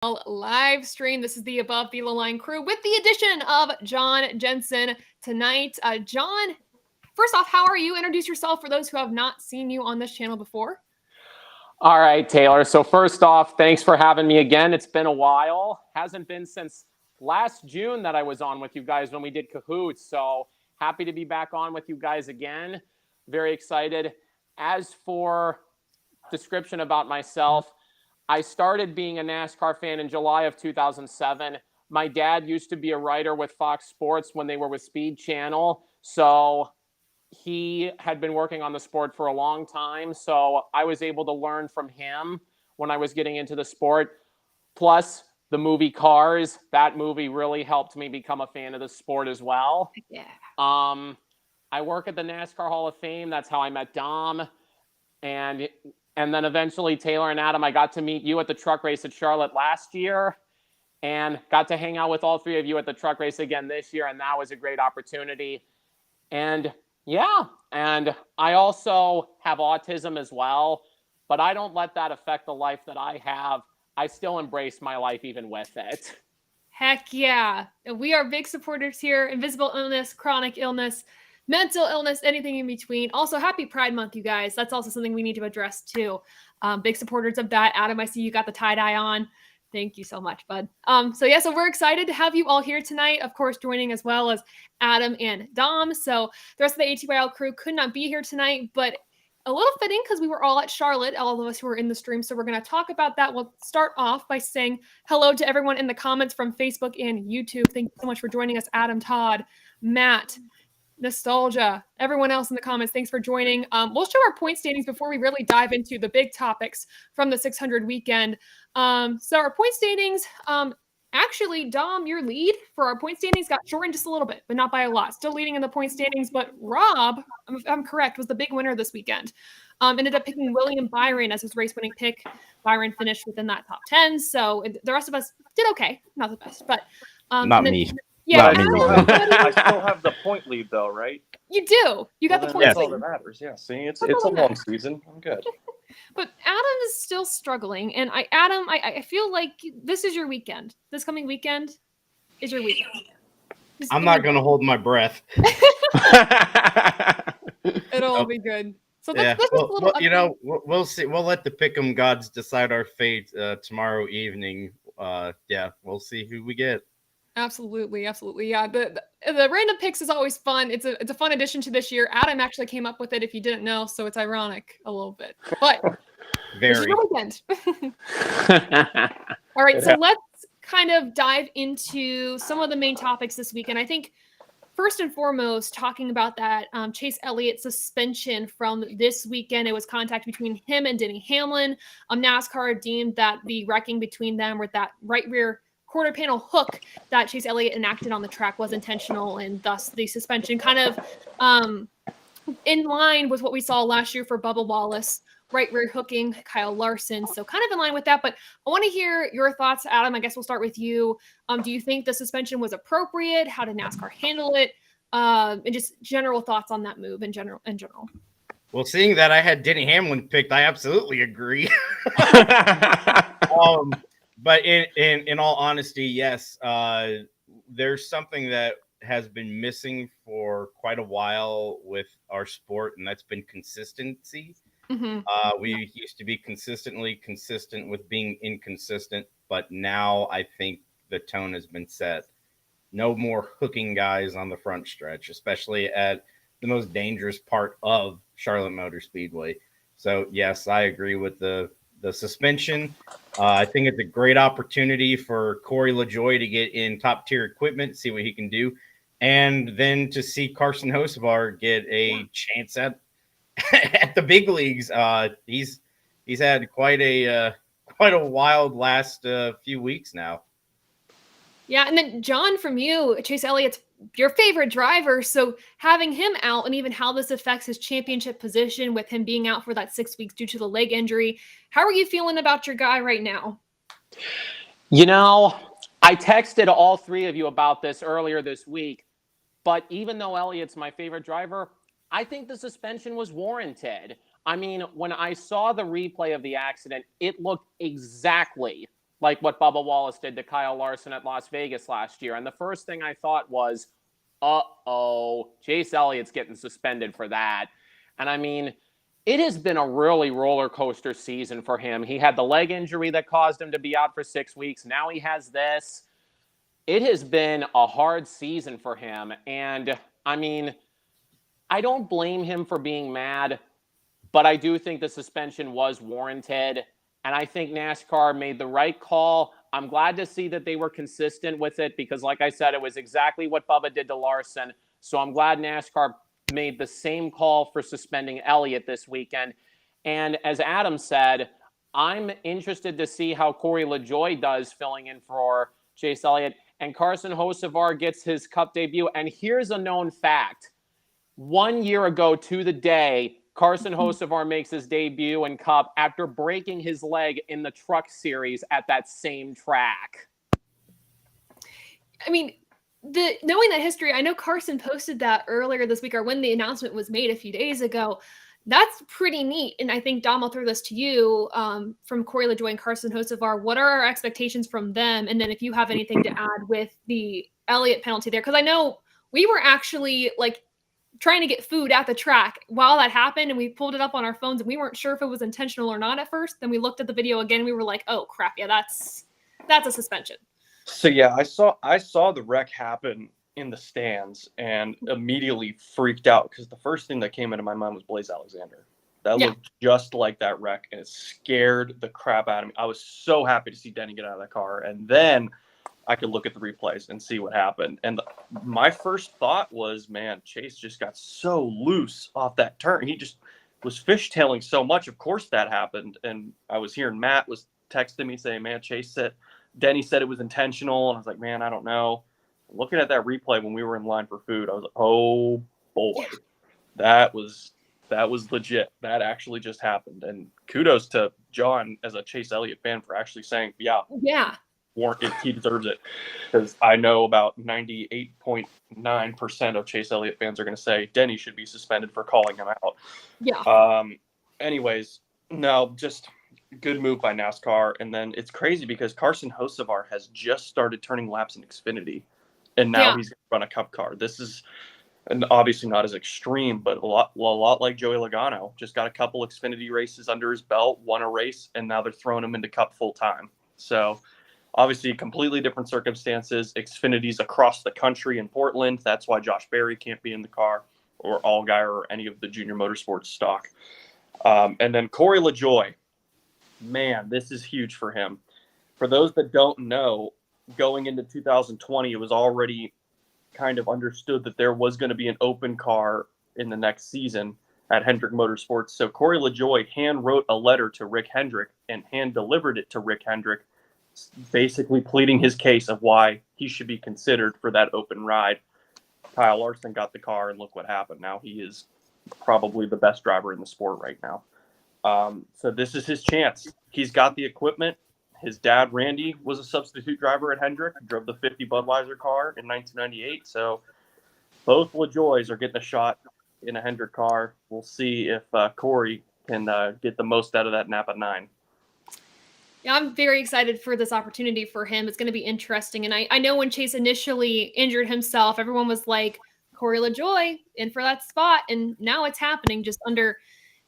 live stream. This is the Above the Line crew with the addition of John Jensen tonight. John, first off, how are you? Introduce yourself for those who have not seen you on this channel before. All right, Taylor. So first off, thanks for having me again. It's been a while. Hasn't been since last June that I was on with you guys when we did Cahoots. So happy to be back on with you guys again. Very excited. As for description about myself, I started being a NASCAR fan in July of 2007. My dad used to be a writer with Fox Sports when they were with Speed Channel. So he had been working on the sport for a long time. So I was able to learn from him when I was getting into the sport. Plus the movie Cars, that movie really helped me become a fan of the sport as well. Yeah. I work at the NASCAR Hall of Fame. That's how I met Dom. And then eventually, Taylor and Adam, I got to meet you at the truck race at Charlotte last year and got to hang out with all three of you at the truck race again this year. And that was a great opportunity. And yeah, and I also have autism as well, but I don't let that affect the life that I have. I still embrace my life even with it. Heck yeah. We are big supporters here. Invisible illness, chronic illness, mental illness, anything in between. Also, happy Pride Month, you guys. That's also something we need to address too. Big supporters of that. Adam, I see you got the tie-dye on. Thank you so much, bud. So we're excited to have you all here tonight. Of course, joining as well as Adam and Dom. So the rest of the ATYL crew could not be here tonight, but a little fitting because we were all at Charlotte, all of us who were in the stream. So we're going to talk about that. We'll start off by saying hello to everyone in the comments from Facebook and YouTube. Thank you so much for joining us, Adam, Todd, Matt, Nostalgia, everyone else in the comments. Thanks for joining. We'll show our point standings before we really dive into the big topics from the 600 weekend. So our point standings, actually, Dom, your lead for our point standings got shortened just a little bit, but not by a lot. Still leading in the point standings, but Rob, if I'm correct, was the big winner this weekend. Ended up picking William Byron as his race-winning pick. Byron finished within that top 10, so the rest of us did okay. Not the best, but... not me. Yeah, I still have the point lead, though, right? You do. You got the point That's lead. all that matters. Yeah. See, it's a long season. I'm good. But Adam is still struggling, and I feel like this is your weekend. This coming weekend is your weekend. I'm not gonna hold my breath. It'll all be good. So yeah, that's we'll see. We'll let the pick'em gods decide our fate tomorrow evening. We'll see who we get. Absolutely. Yeah. The random picks is always fun. It's a fun addition to this year. Adam actually came up with it, if you didn't know, so it's ironic a little bit. But very weekend. All right, so let's kind of dive into some of the main topics this week. And I think first and foremost, talking about that Chase Elliott suspension from this weekend. It was contact between him and Denny Hamlin. NASCAR deemed that the wrecking between them with that right rear quarter panel hook that Chase Elliott enacted on the track was intentional, and thus the suspension kind of in line with what we saw last year for Bubba Wallace, right rear hooking Kyle Larson. So kind of in line with that, but I want to hear your thoughts, Adam. I guess we'll start with you. Do you think the suspension was appropriate? How did NASCAR handle it? And just general thoughts on that move in general. Well, seeing that I had Denny Hamlin picked, I absolutely agree. But in all honesty, yes, there's something that has been missing for quite a while with our sport, and that's been consistency. Mm-hmm. We used to be consistently consistent with being inconsistent, but now I think the tone has been set. No more hooking guys on the front stretch, especially at the most dangerous part of Charlotte Motor Speedway. So, yes, I agree with the suspension. I think it's a great opportunity for Corey LaJoie to get in top-tier equipment, see what he can do, and then to see Carson Hocevar get a chance at the big leagues. He's had quite a wild last few weeks now. Yeah, and then John, from you, Chase Elliott's your favorite driver, so having him out and even how this affects his championship position with him being out for that 6 weeks due to the leg injury, how are you feeling about your guy right now? You know, I texted all three of you about this earlier this week, but even though Elliott's my favorite driver, I think the suspension was warranted. I mean, when I saw the replay of the accident, it looked exactly like what Bubba Wallace did to Kyle Larson at Las Vegas last year. And the first thing I thought was, Chase Elliott's getting suspended for that. And I mean, it has been a really roller coaster season for him. He had the leg injury that caused him to be out for 6 weeks. Now he has this. It has been a hard season for him. And I mean, I don't blame him for being mad, but I do think the suspension was warranted. And I think NASCAR made the right call. I'm glad to see that they were consistent with it because, like I said, it was exactly what Bubba did to Larson. So I'm glad NASCAR made the same call for suspending Elliott this weekend. And as Adam said, I'm interested to see how Corey LaJoie does filling in for Chase Elliott. And Carson Hocevar gets his Cup debut. And here's a known fact. 1 year ago to the day, Carson Hocevar makes his debut in Cup after breaking his leg in the Truck Series at that same track. I mean, knowing that history, I know Carson posted that earlier this week or when the announcement was made a few days ago. That's pretty neat. And I think, Dom, I'll throw this to you from Corey LaJoie and Carson Hocevar. What are our expectations from them? And then if you have anything to add with the Elliott penalty there, because I know we were actually like trying to get food at the track while that happened, and we pulled it up on our phones and we weren't sure if it was intentional or not at first. Then we looked at the video again and we were like, oh crap, yeah, that's a suspension. So yeah, I saw the wreck happen in the stands and immediately freaked out because the first thing that came into my mind was Blaze Alexander. That looked just like that wreck, and it scared the crap out of me. I was so happy to see Denny get out of that car, and then I could look at the replays and see what happened. And my first thought was, man, Chase just got so loose off that turn. He just was fishtailing so much. Of course that happened. And I was hearing Matt was texting me saying, man, Denny said it was intentional. And I was like, man, I don't know. Looking at that replay when we were in line for food, I was like, oh boy, that was legit. That actually just happened. And kudos to John as a Chase Elliott fan for actually saying, yeah. He deserves it, because I know about 98.9% of Chase Elliott fans are going to say Denny should be suspended for calling him out. Anyways, no, just good move by NASCAR. And then it's crazy because Carson Hocevar has just started turning laps in Xfinity, and now he's going to run a Cup car. This is, and obviously not as extreme, but a lot like Joey Logano. Just got a couple Xfinity races under his belt, won a race, and now they're throwing him into Cup full time. So obviously, completely different circumstances. Xfinity's across the country in Portland. That's why Josh Berry can't be in the car, or Allgaier, or any of the junior motorsports stock. And then Corey LaJoie, man, this is huge for him. For those that don't know, going into 2020, it was already kind of understood that there was going to be an open car in the next season at Hendrick Motorsports. So Corey LaJoie hand wrote a letter to Rick Hendrick and hand delivered it to Rick Hendrick, basically pleading his case of why he should be considered for that open ride. Kyle Larson got the car, and look what happened. Now he is probably the best driver in the sport right now. So this is his chance. He's got the equipment. His dad, Randy, was a substitute driver at Hendrick, drove the 50 Budweiser car in 1998. So both LaJoies are getting a shot in a Hendrick car. We'll see if Corey can get the most out of that Napa 9. Yeah, I'm very excited for this opportunity for him. It's going to be interesting. And I know when Chase initially injured himself, everyone was like, Corey LaJoie in for that spot. And now it's happening, just under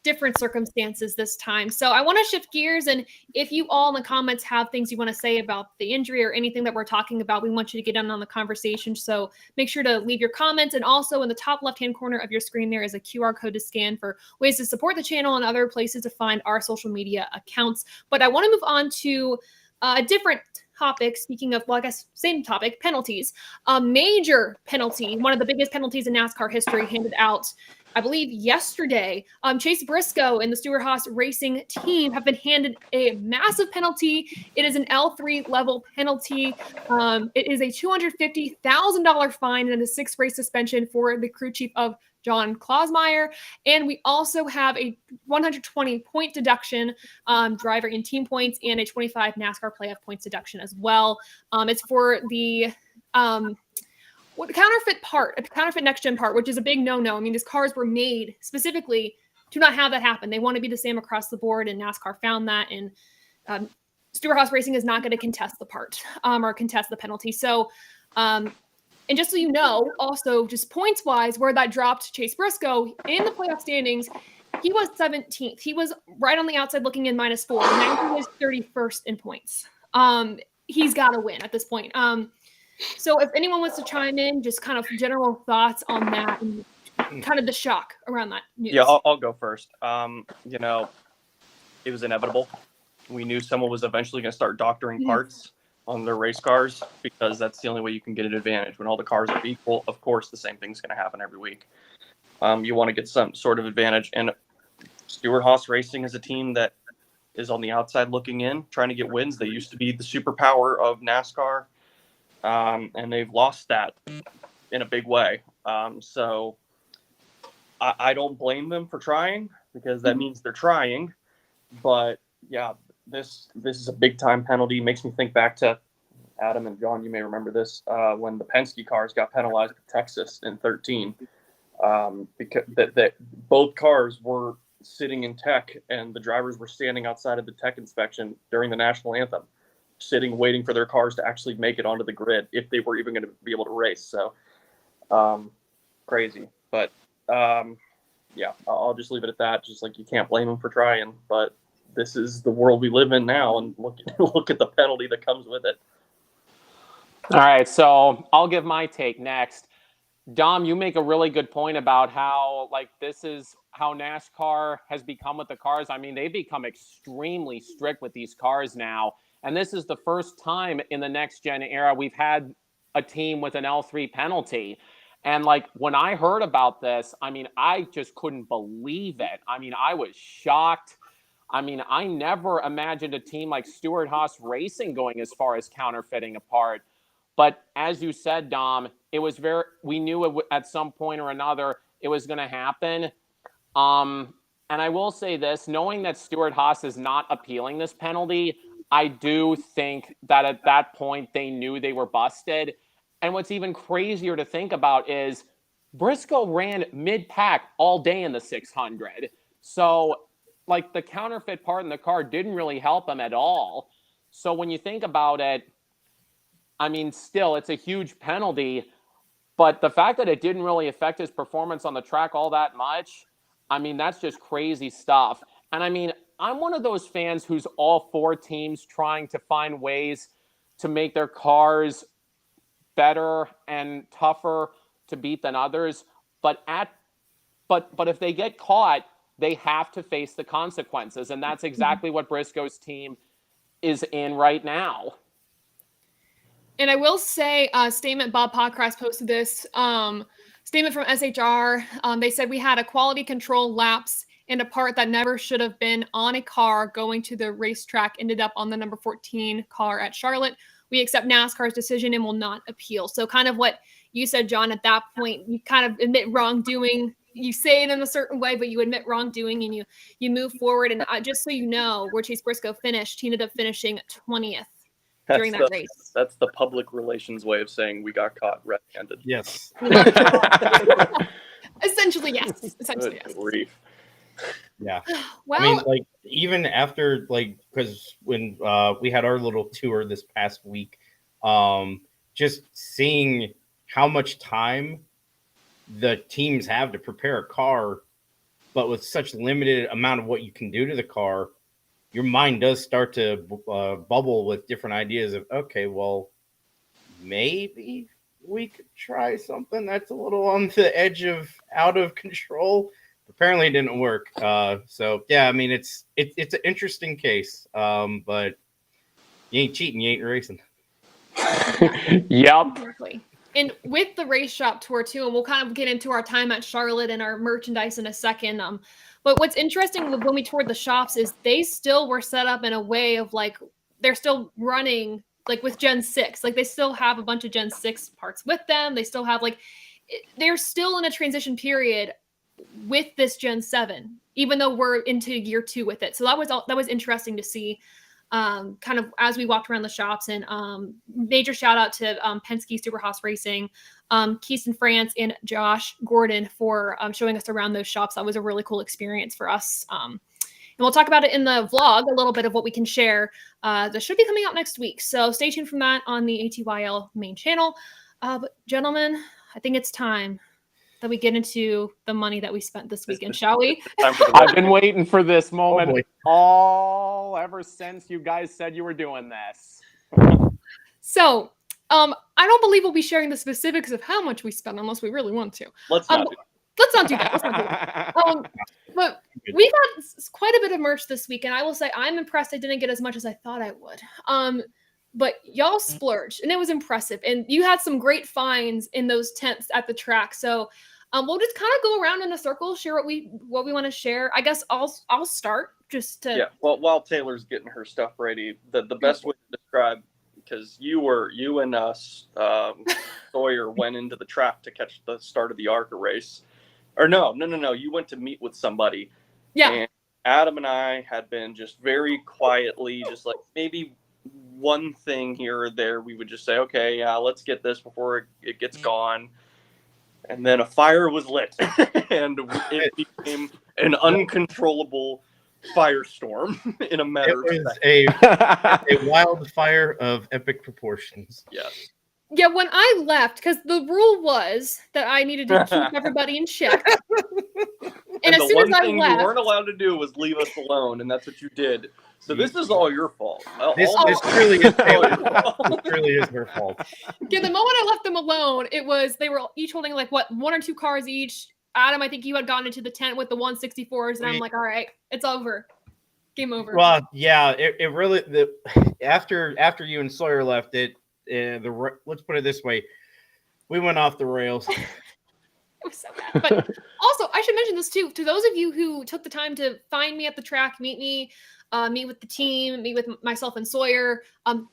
different circumstances this time. So I want to shift gears. And if you all in the comments have things you want to say about the injury or anything that we're talking about, we want you to get in on the conversation. So make sure to leave your comments. And also in the top left-hand corner of your screen, there is a QR code to scan for ways to support the channel and other places to find our social media accounts. But I want to move on to a different topic. Speaking of, well, I guess same topic, penalties. A major penalty, one of the biggest penalties in NASCAR history, handed out, I believe, yesterday. Chase Briscoe and the Stewart-Haas Racing team have been handed a massive penalty. It is an L3 level penalty. It is a $250,000 fine and a 6-race suspension for the crew chief of John Klausmeier. And we also have a 120-point deduction, driver and team points, and a 25 NASCAR playoff points deduction as well. It's for the counterfeit next-gen part, which is a big no-no. I mean, these cars were made specifically to not have that happen. They want to be the same across the board, and NASCAR found that. And Stewart-Haas Racing is not going to contest the part or contest the penalty. So, and just so you know, also just points wise, where that dropped Chase Briscoe in the playoff standings, he was 17th. He was right on the outside looking in -4. Now he was 31st in points. He's got to win at this point. So if anyone wants to chime in, just kind of general thoughts on that and kind of the shock around that news. Yeah, I'll go first. You know, it was inevitable. We knew someone was eventually going to start doctoring parts on their race cars because that's the only way you can get an advantage. When all the cars are equal, of course, the same thing's going to happen every week. You want to get some sort of advantage. And Stewart-Haas Racing is a team that is on the outside looking in, trying to get wins. They used to be the superpower of NASCAR, and they've lost that in a big way. So I don't blame them for trying because that means they're trying. But, yeah, this is a big-time penalty. Makes me think back to Adam and John, you may remember this, when the Penske cars got penalized at Texas in 2013. Because that both cars were sitting in tech and the drivers were standing outside of the tech inspection during the national anthem, sitting waiting for their cars to actually make it onto the grid if they were even going to be able to race. So crazy, but yeah, I'll just leave it at that. Just like you can't blame them for trying, but this is the world we live in now, and look at the penalty that comes with it. All right, so I'll give my take next. Dom, you make a really good point about how, like, this is how NASCAR has become with the cars. I mean, they've become extremely strict with these cars now. And this is the first time in the next-gen era we've had a team with an L3 penalty. And, like, when I heard about this, I mean, I just couldn't believe it. I mean, I was shocked. I mean, I never imagined a team like Stewart-Haas Racing going as far as counterfeiting a part. But as you said, Dom, it was we knew at some point or another it was going to happen. And I will say this, knowing that Stewart-Haas is not appealing this penalty, I do think that at that point they knew they were busted. And what's even crazier to think about is Briscoe ran mid-pack all day in the 600. So, like, the counterfeit part in the car didn't really help him at all. So when you think about it, I mean, still, it's a huge penalty, but the fact that it didn't really affect his performance on the track all that much, I mean, that's just crazy stuff. And I mean, I'm one of those fans who's all for teams trying to find ways to make their cars better and tougher to beat than others. But if they get caught, they have to face the consequences. And that's exactly what Briscoe's team is in right now. And I will say a statement, Bob Podcross posted this statement from SHR. They said we had a quality control lapse and a part that never should have been on a car going to the racetrack ended up on the number 14 car at Charlotte. We accept NASCAR's decision and will not appeal. So kind of what you said, John, at that point, you kind of admit wrongdoing. You say it in a certain way, but you admit wrongdoing and you move forward. And just so you know, where Chase Briscoe finished, he ended up finishing 20th. During that race. That's the public relations way of saying we got caught red-handed. Yes. Essentially, yes. Essentially, yes. Grief. Yeah. Well, I mean, like, even after, like, because when we had our little tour this past week, just seeing how much time the teams have to prepare a car, but with such limited amount of what you can do to the car, your mind does start to bubble with different ideas of, okay, well, maybe we could try something that's a little on the edge of out of control. Apparently it didn't work. So yeah, I mean, it's an interesting case. But you ain't cheating, you ain't racing. Yep. Exactly. And with the race shop tour too, and we'll kind of get into our time at Charlotte and our merchandise in a second. But what's interesting when we toured the shops is they still were set up in a way of like, they're still running like with Gen 6. Like they still have a bunch of Gen 6 parts with them. They still have they're still in a transition period with this Gen 7, even though we're into year 2 with it. So that was interesting to see. Kind of as we walked around the shops, and major shout out to Penske Stewart-Haas Racing, Keith France and Josh Gordon for showing us around those shops. That was a really cool experience for us. And we'll talk about it in the vlog, a little bit of what we can share. That should be coming out next week. So stay tuned from that on the ATYL main channel. But gentlemen, I think it's time that we get into the money that we spent this weekend, shall we? I've been waiting for this moment all ever since you guys said you were doing this. So, I don't believe we'll be sharing the specifics of how much we spent unless we really want to. Let's not do that. Let's not do that. But we got quite a bit of merch this weekend. I will say I'm impressed I didn't get as much as I thought I would. But y'all splurged, and it was impressive. And you had some great finds in those tents at the track. So we'll just kind of go around in a circle, share what we want to share. I guess I'll start just to. Yeah. Well, while Taylor's getting her stuff ready, the best way to describe, because you and Sawyer went into the track to catch the start of the ARCA race. Or no. You went to meet with somebody. Yeah. And Adam and I had been just very quietly, just like maybe one thing here or there. We would just say, okay, yeah, let's get this before it gets gone. And then a fire was lit, and it became an uncontrollable firestorm in a matter of seconds. A wildfire of epic proportions. Yes. Yeah, when I left, because the rule was that I needed to keep everybody in check. And as the soon one as I thing left, you weren't allowed to do was leave us alone, and that's what you did. So this is all your fault. This truly is Taylor's fault. This truly is her fault. yeah, the moment I left them alone, they were each holding like one or two cars each. Adam, I think you had gone into the tent with the 164s, and I'm like, all right, it's over. Game over. Well, yeah, it really after you and Sawyer left it. Let's put it this way, we went off the rails. It was so bad. But also, I should mention this too. To those of you who took the time to find me at the track, meet me, meet with the team, meet with myself and Sawyer.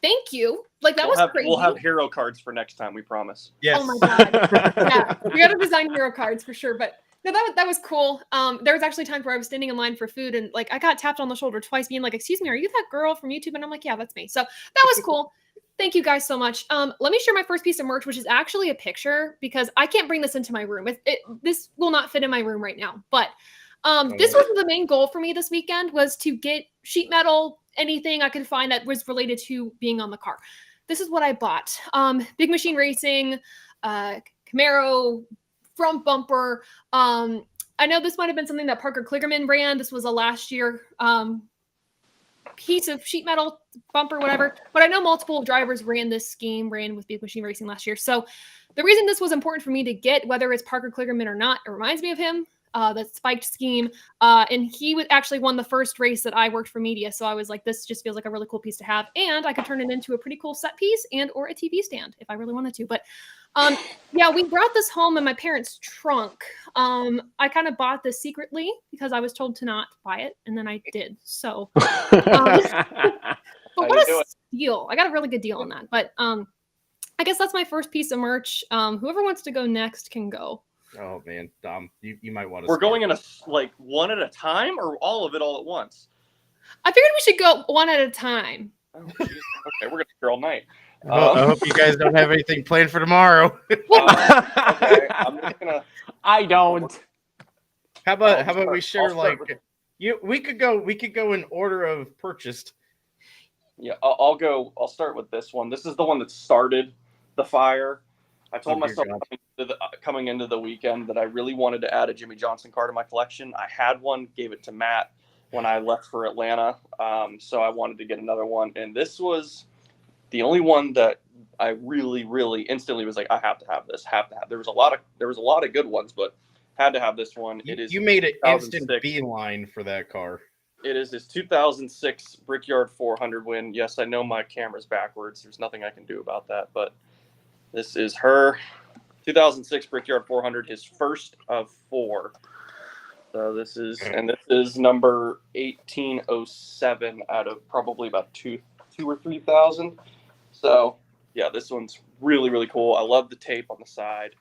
Thank you. Like that was crazy. We'll have hero cards for next time. We promise. Yes. Oh my god. Yeah, we got to design hero cards for sure. But no, that was cool. There was actually times where I was standing in line for food, and like I got tapped on the shoulder twice, being like, "Excuse me, are you that girl from YouTube?" And I'm like, "Yeah, that's me." So that was cool. Thank you guys so much. Let me share my first piece of merch, which is actually a picture because I can't bring this into my room. This will not fit in my room right now. But this was the main goal for me this weekend, was to get sheet metal, anything I could find that was related to being on the car. This is what I bought. Big Machine Racing, Camaro, front bumper. I know this might have been something that Parker Kligerman ran. This was a last year piece of sheet metal bumper, whatever. But I know multiple drivers ran with Big Machine Racing last year. So the reason this was important for me to get, whether it's Parker Kligerman or not, it reminds me of him, the spiked scheme. And he actually won the first race that I worked for media. So I was like, this just feels like a really cool piece to have. And I could turn it into a pretty cool set piece and or a TV stand if I really wanted to. But yeah, we brought this home in my parents' trunk. I kind of bought this secretly because I was told to not buy it, and then I did. So, but what a steal! I got a really good deal on that. But I guess that's my first piece of merch. Whoever wants to go next can go. Oh man, Dom, you might want to. We're going in one at a time, or all of it all at once. I figured we should go one at a time. Oh, okay, we're gonna be here all night. I hope you guys don't have anything planned for tomorrow. Okay, I'm just gonna. I don't. How about we share we could go in order of purchased. Yeah, I'll go. I'll start with this one. This is the one that started the fire. I told myself coming into the weekend that I really wanted to add a Jimmy Johnson car to my collection. I had one, gave it to Matt when I left for Atlanta. So I wanted to get another one, and this was the only one that I really, really instantly was like, I have to have this. There was a lot of good ones, but had to have this one. You made an instant beeline for that car. It is his 2006 Brickyard 400 win. Yes, I know my camera's backwards. There's nothing I can do about that, but this is her 2006 Brickyard 400, his first of 4. So this is number 1807 out of probably about 2 or 3,000. So yeah, this one's really, really cool. I love the tape on the side.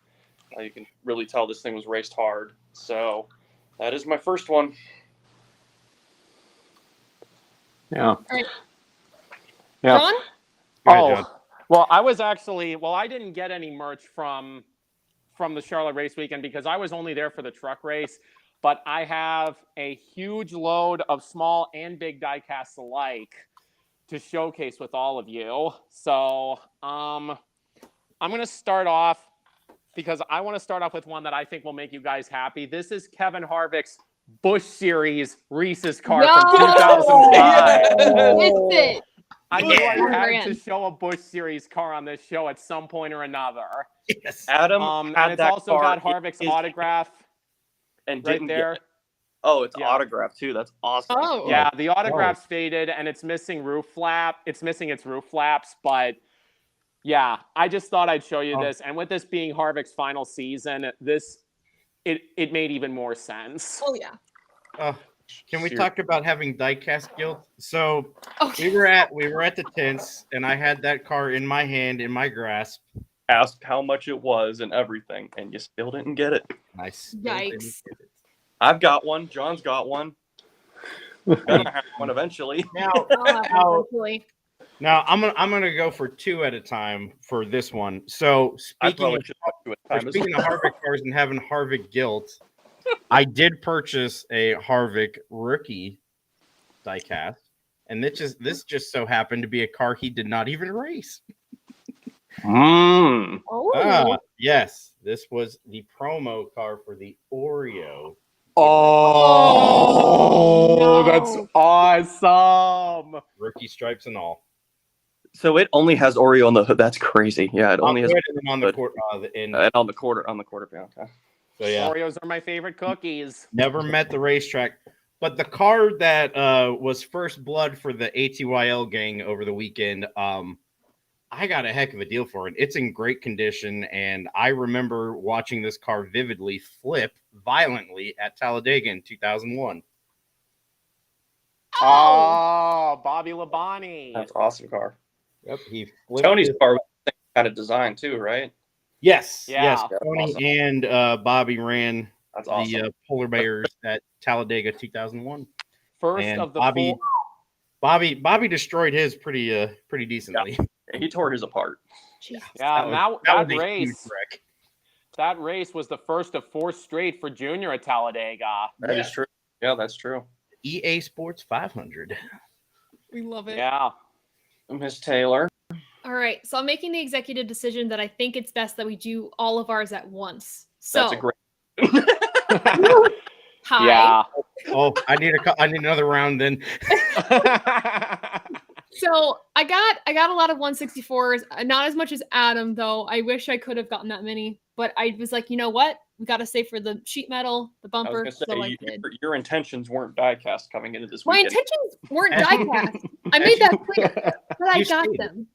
You can really tell this thing was raced hard. So that is my first one. Yeah. All right. Yeah. John? Oh, well, I didn't get any merch from the Charlotte race weekend because I was only there for the truck race. but I have a huge load of small and big die casts alike to showcase with all of you. So I'm going to start off because I want to start off with one that I think will make you guys happy. This is Kevin Harvick's Busch Series Reese's car from 2005. It's it. I knew I had Brand. to show a Busch Series car on this show at some point or another. Yes. Adam And had it's that also car got Harvick's in his autograph and right didn't there. Get it. Oh, it's Yeah. autographed too. That's awesome. Oh. Yeah, the autograph's faded and it's missing roof flap. It's missing its roof flaps, but yeah, I just thought I'd show you this. And with this being Harvick's final season, it made even more sense. Oh yeah. Can we talk about having diecast guilt? So Okay. we were at the tents, and I had that car in my hand, in my grasp. Asked how much it was and everything, and you still didn't get it. Nice. Yikes. I've got one. John's got one. Gonna have one eventually. Eventually. Now I'm gonna go for two at a time for this one. So I speaking probably should have to it time as of Harvick cars and having Harvick guilt, I did purchase a Harvick rookie diecast, and this just so happened to be a car he did not even race. Oh. Yes, this was the promo car for the Oreo. Oh, no. That's awesome. Rookie stripes and all. So it only has Oreo on the hood. That's crazy. Yeah, it only has on the court, the end. and on the quarter panel. Okay. So yeah, Oreos are my favorite cookies. never met the racetrack, but the car that was first blood for the ATYL gang over the weekend. I got a heck of a deal for it. It's in great condition, and I remember watching this car vividly flip violently at Talladega in 2001. Oh, Bobby Labonte. That's an awesome car. Yep, he flipped Tony's it. car was the same kind of design too, right? Yes, Yeah. yes. Yeah, Tony awesome. and Bobby ran That's awesome. the Polar Bears at Talladega 2001. First And of the Bobby destroyed his pretty decently. He tore his apart. Jesus. Yeah, that was a huge race. wreck. That race was the first of 4 straight for Junior at Talladega. That is true. Yeah, that's true. EA Sports 500. We love it. Yeah. Miss Taylor. All right. So I'm making the executive decision that I think it's best that we do all of ours at once. So That's a great. hi. Yeah. Oh, I need another round then. So I got a lot of 164s, not as much as Adam though. I wish I could have gotten that many, but I was like, you know what? We got to save for the sheet metal, the I was bumper. gonna say So I did. your intentions weren't diecast coming into this My weekend. intentions weren't diecast. I made that clear, but I You got stated. them.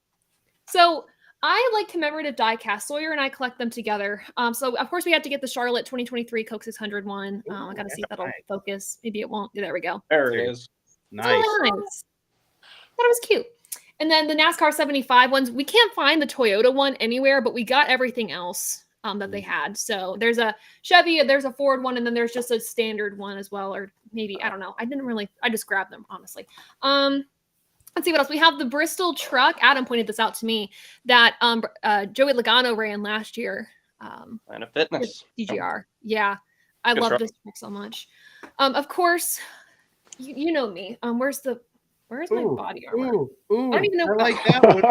So I like commemorative diecast. Sawyer and I collect them together. So of course we had to get the Charlotte 2023 Coke 600 one. I got to see if that'll nice. focus. Maybe it won't. There we go. There it is. Nice. Oh, nice. Thought it was cute. And then the NASCAR 75 ones, we can't find the Toyota one anywhere, but we got everything else that they had. So there's a Chevy, there's a Ford one, and then there's just a standard one as well, or maybe, I don't know. I just grabbed them, honestly. Let's see what else. We have the Bristol truck. Adam pointed this out to me that Joey Logano ran last year. And a fitness. DGR. Yeah. I Good love truck. this truck so much. Of course, you know me. Where's my body armor? Ooh, I don't even know. I like that one.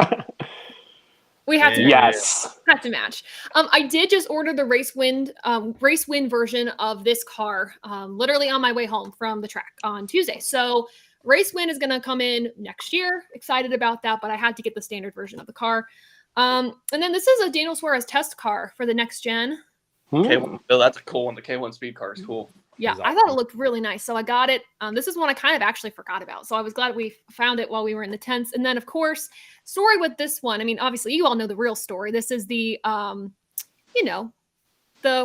We have to Yes. have to match. I did just order the race wind version of this car, literally on my way home from the track on Tuesday. So race wind is going to come in next year. Excited about that, but I had to get the standard version of the car. And then this is a Daniel Suarez test car for the next gen. K1. Oh, that's a cool one. The K1 speed car is cool. Yeah, I thought it looked really nice. So I got it. This is one I kind of actually forgot about. So I was glad we found it while we were in the tents. And then, of course, story with this one. I mean, obviously, you all know the real story. This is the, the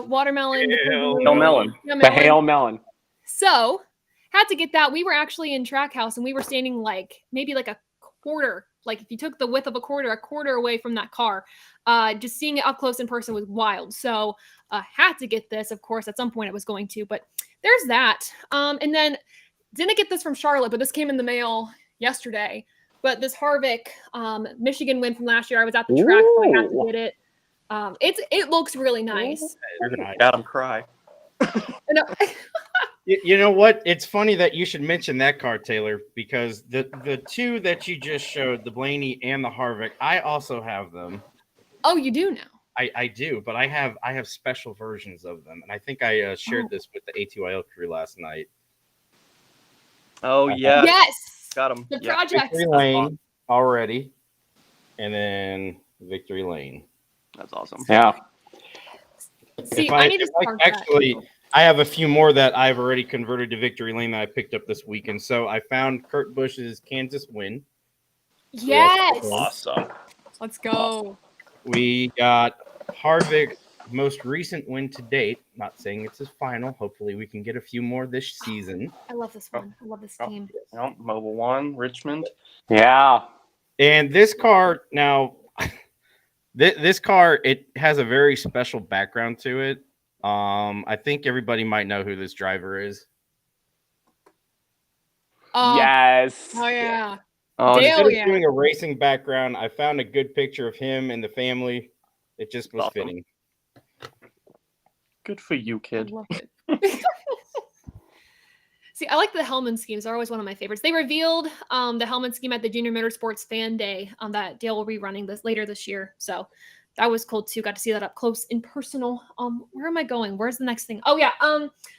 watermelon. Hail melon. The Hail Melon. So had to get that. We were actually in Trackhouse and we were standing maybe a quarter. Like if you took the width of a quarter away from that car, just seeing it up close in person was wild. So had to get this, of course, at some point I was going to, but there's that. And then didn't get this from Charlotte, but this came in the mail yesterday. But this Harvick Michigan win from last year, I was at the track, so I had to get it. It looks really nice. You're gonna Adam cry. No. You know what? It's funny that you should mention that car, Taylor, because the two that you just showed, the Blaney and the Harvick, I also have them. Oh, you do now. I do, but I have special versions of them, and I think I shared this with the ATYL crew last night. Oh yeah. Yes. Got him. The Yeah. projects. Victory Lane already, and then Victory Lane. That's awesome. Yeah. See, I need to start that. Actually, I have a few more that I've already converted to Victory Lane that I picked up this weekend. So I found Kurt Busch's Kansas win. Yes. Awesome. Let's go. We got Harvick's most recent win to date. Not saying it's his final. Hopefully, we can get a few more this season. I love this one. I love this team. Oh, Mobile One, Richmond. Yeah. And this car now, this car, it has a very special background to it. I think everybody might know who this driver is. Yes. Oh yeah. Oh, Dale. Instead of yeah. doing a racing background, I found a good picture of him and the family. It just was Awesome. fitting. good for you, I kid. love it. See, I like the Hellman schemes. They're always one of my favorites. They revealed the Hellman scheme at the Junior Motorsports Fan Day that Dale will be running this later this year. So that was cool too. Got to see that up close and personal. Where am I going? Where's the next thing? Oh yeah.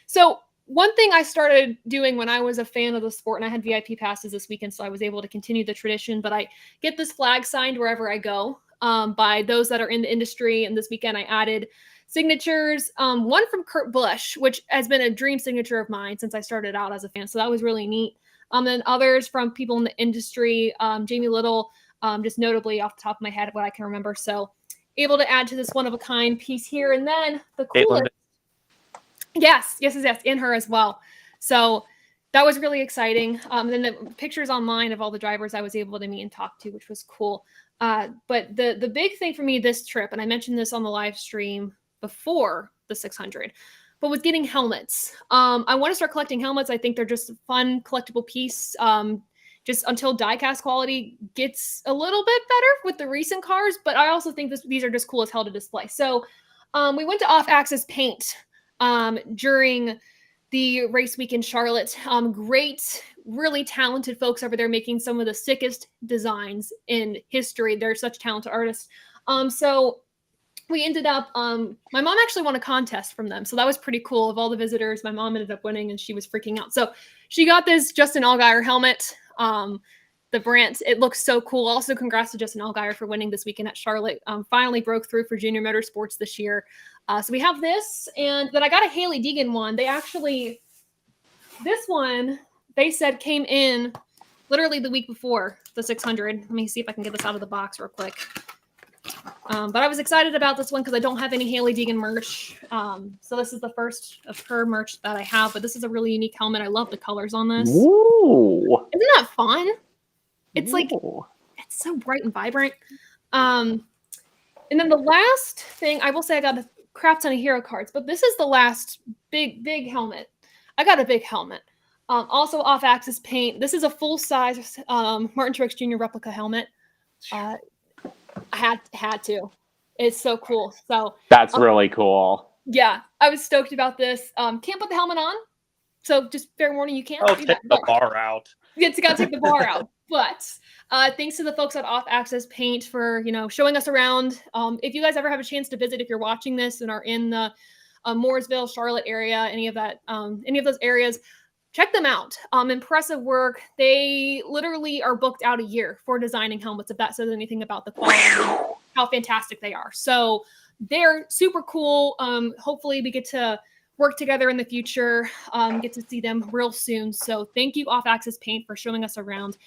So one thing I started doing when I was a fan of the sport, and I had VIP passes this weekend, so I was able to continue the tradition, but I get this flag signed wherever I go by those that are in the industry. And this weekend I added signatures, one from Kurt Busch, which has been a dream signature of mine since I started out as a fan. So that was really neat. Then others from people in the industry, Jamie Little, just notably off the top of my head, what I can remember. So able to add to this one-of-a-kind piece here. And then the coolest. Yes, in her as well. So that was really exciting. Then the pictures online of all the drivers I was able to meet and talk to, which was cool. But the big thing for me this trip, and I mentioned this on the live stream before the 600, but with getting helmets. I want to start collecting helmets. I think they're just a fun collectible piece. Just until diecast quality gets a little bit better with the recent cars, but I also think these are just cool as hell to display. So we went to Off-Axis Paint during the race week in Charlotte. Great, really talented folks over there making some of the sickest designs in history. They're such talented artists. So we ended up, my mom actually won a contest from them. So that was pretty cool. Of all the visitors, my mom ended up winning and she was freaking out. So she got this Justin Allgaier helmet. The brand, it looks so cool. Also, congrats to Justin Allgaier for winning this weekend at Charlotte. Finally broke through for Junior Motorsports this year. So we have this, and then I got a Haley Deegan one. This one, they said came in literally the week before the 600. Let me see if I can get this out of the box real quick. But I was excited about this one because I don't have any Haley Deegan merch. So this is the first of her merch that I have, but this is a really unique helmet. I love the colors on this. Ooh. Isn't that fun? It's like, it's so bright and vibrant. And then the last thing, I will say I got a crap ton of hero cards, but this is the last big helmet. I got a big helmet. Also Off-Axis Paint. This is a full-size Martin Truex Jr. replica helmet. I had to. It's so cool. So that's really cool. Yeah, I was stoked about this. Can't put the helmet on. So just fair warning, you can't. Oh, take the bar out. It's got to take the bar out. But thanks to the folks at Off-Axis Paint for, showing us around. If you guys ever have a chance to visit, if you're watching this and are in the Mooresville, Charlotte area, any of those areas, check them out. Impressive work. They literally are booked out a year for designing helmets, if that says anything about the quality, how fantastic they are. So they're super cool. Hopefully we get to work together in the future, get to see them real soon. So thank you, Off-Axis Paint, for showing us around.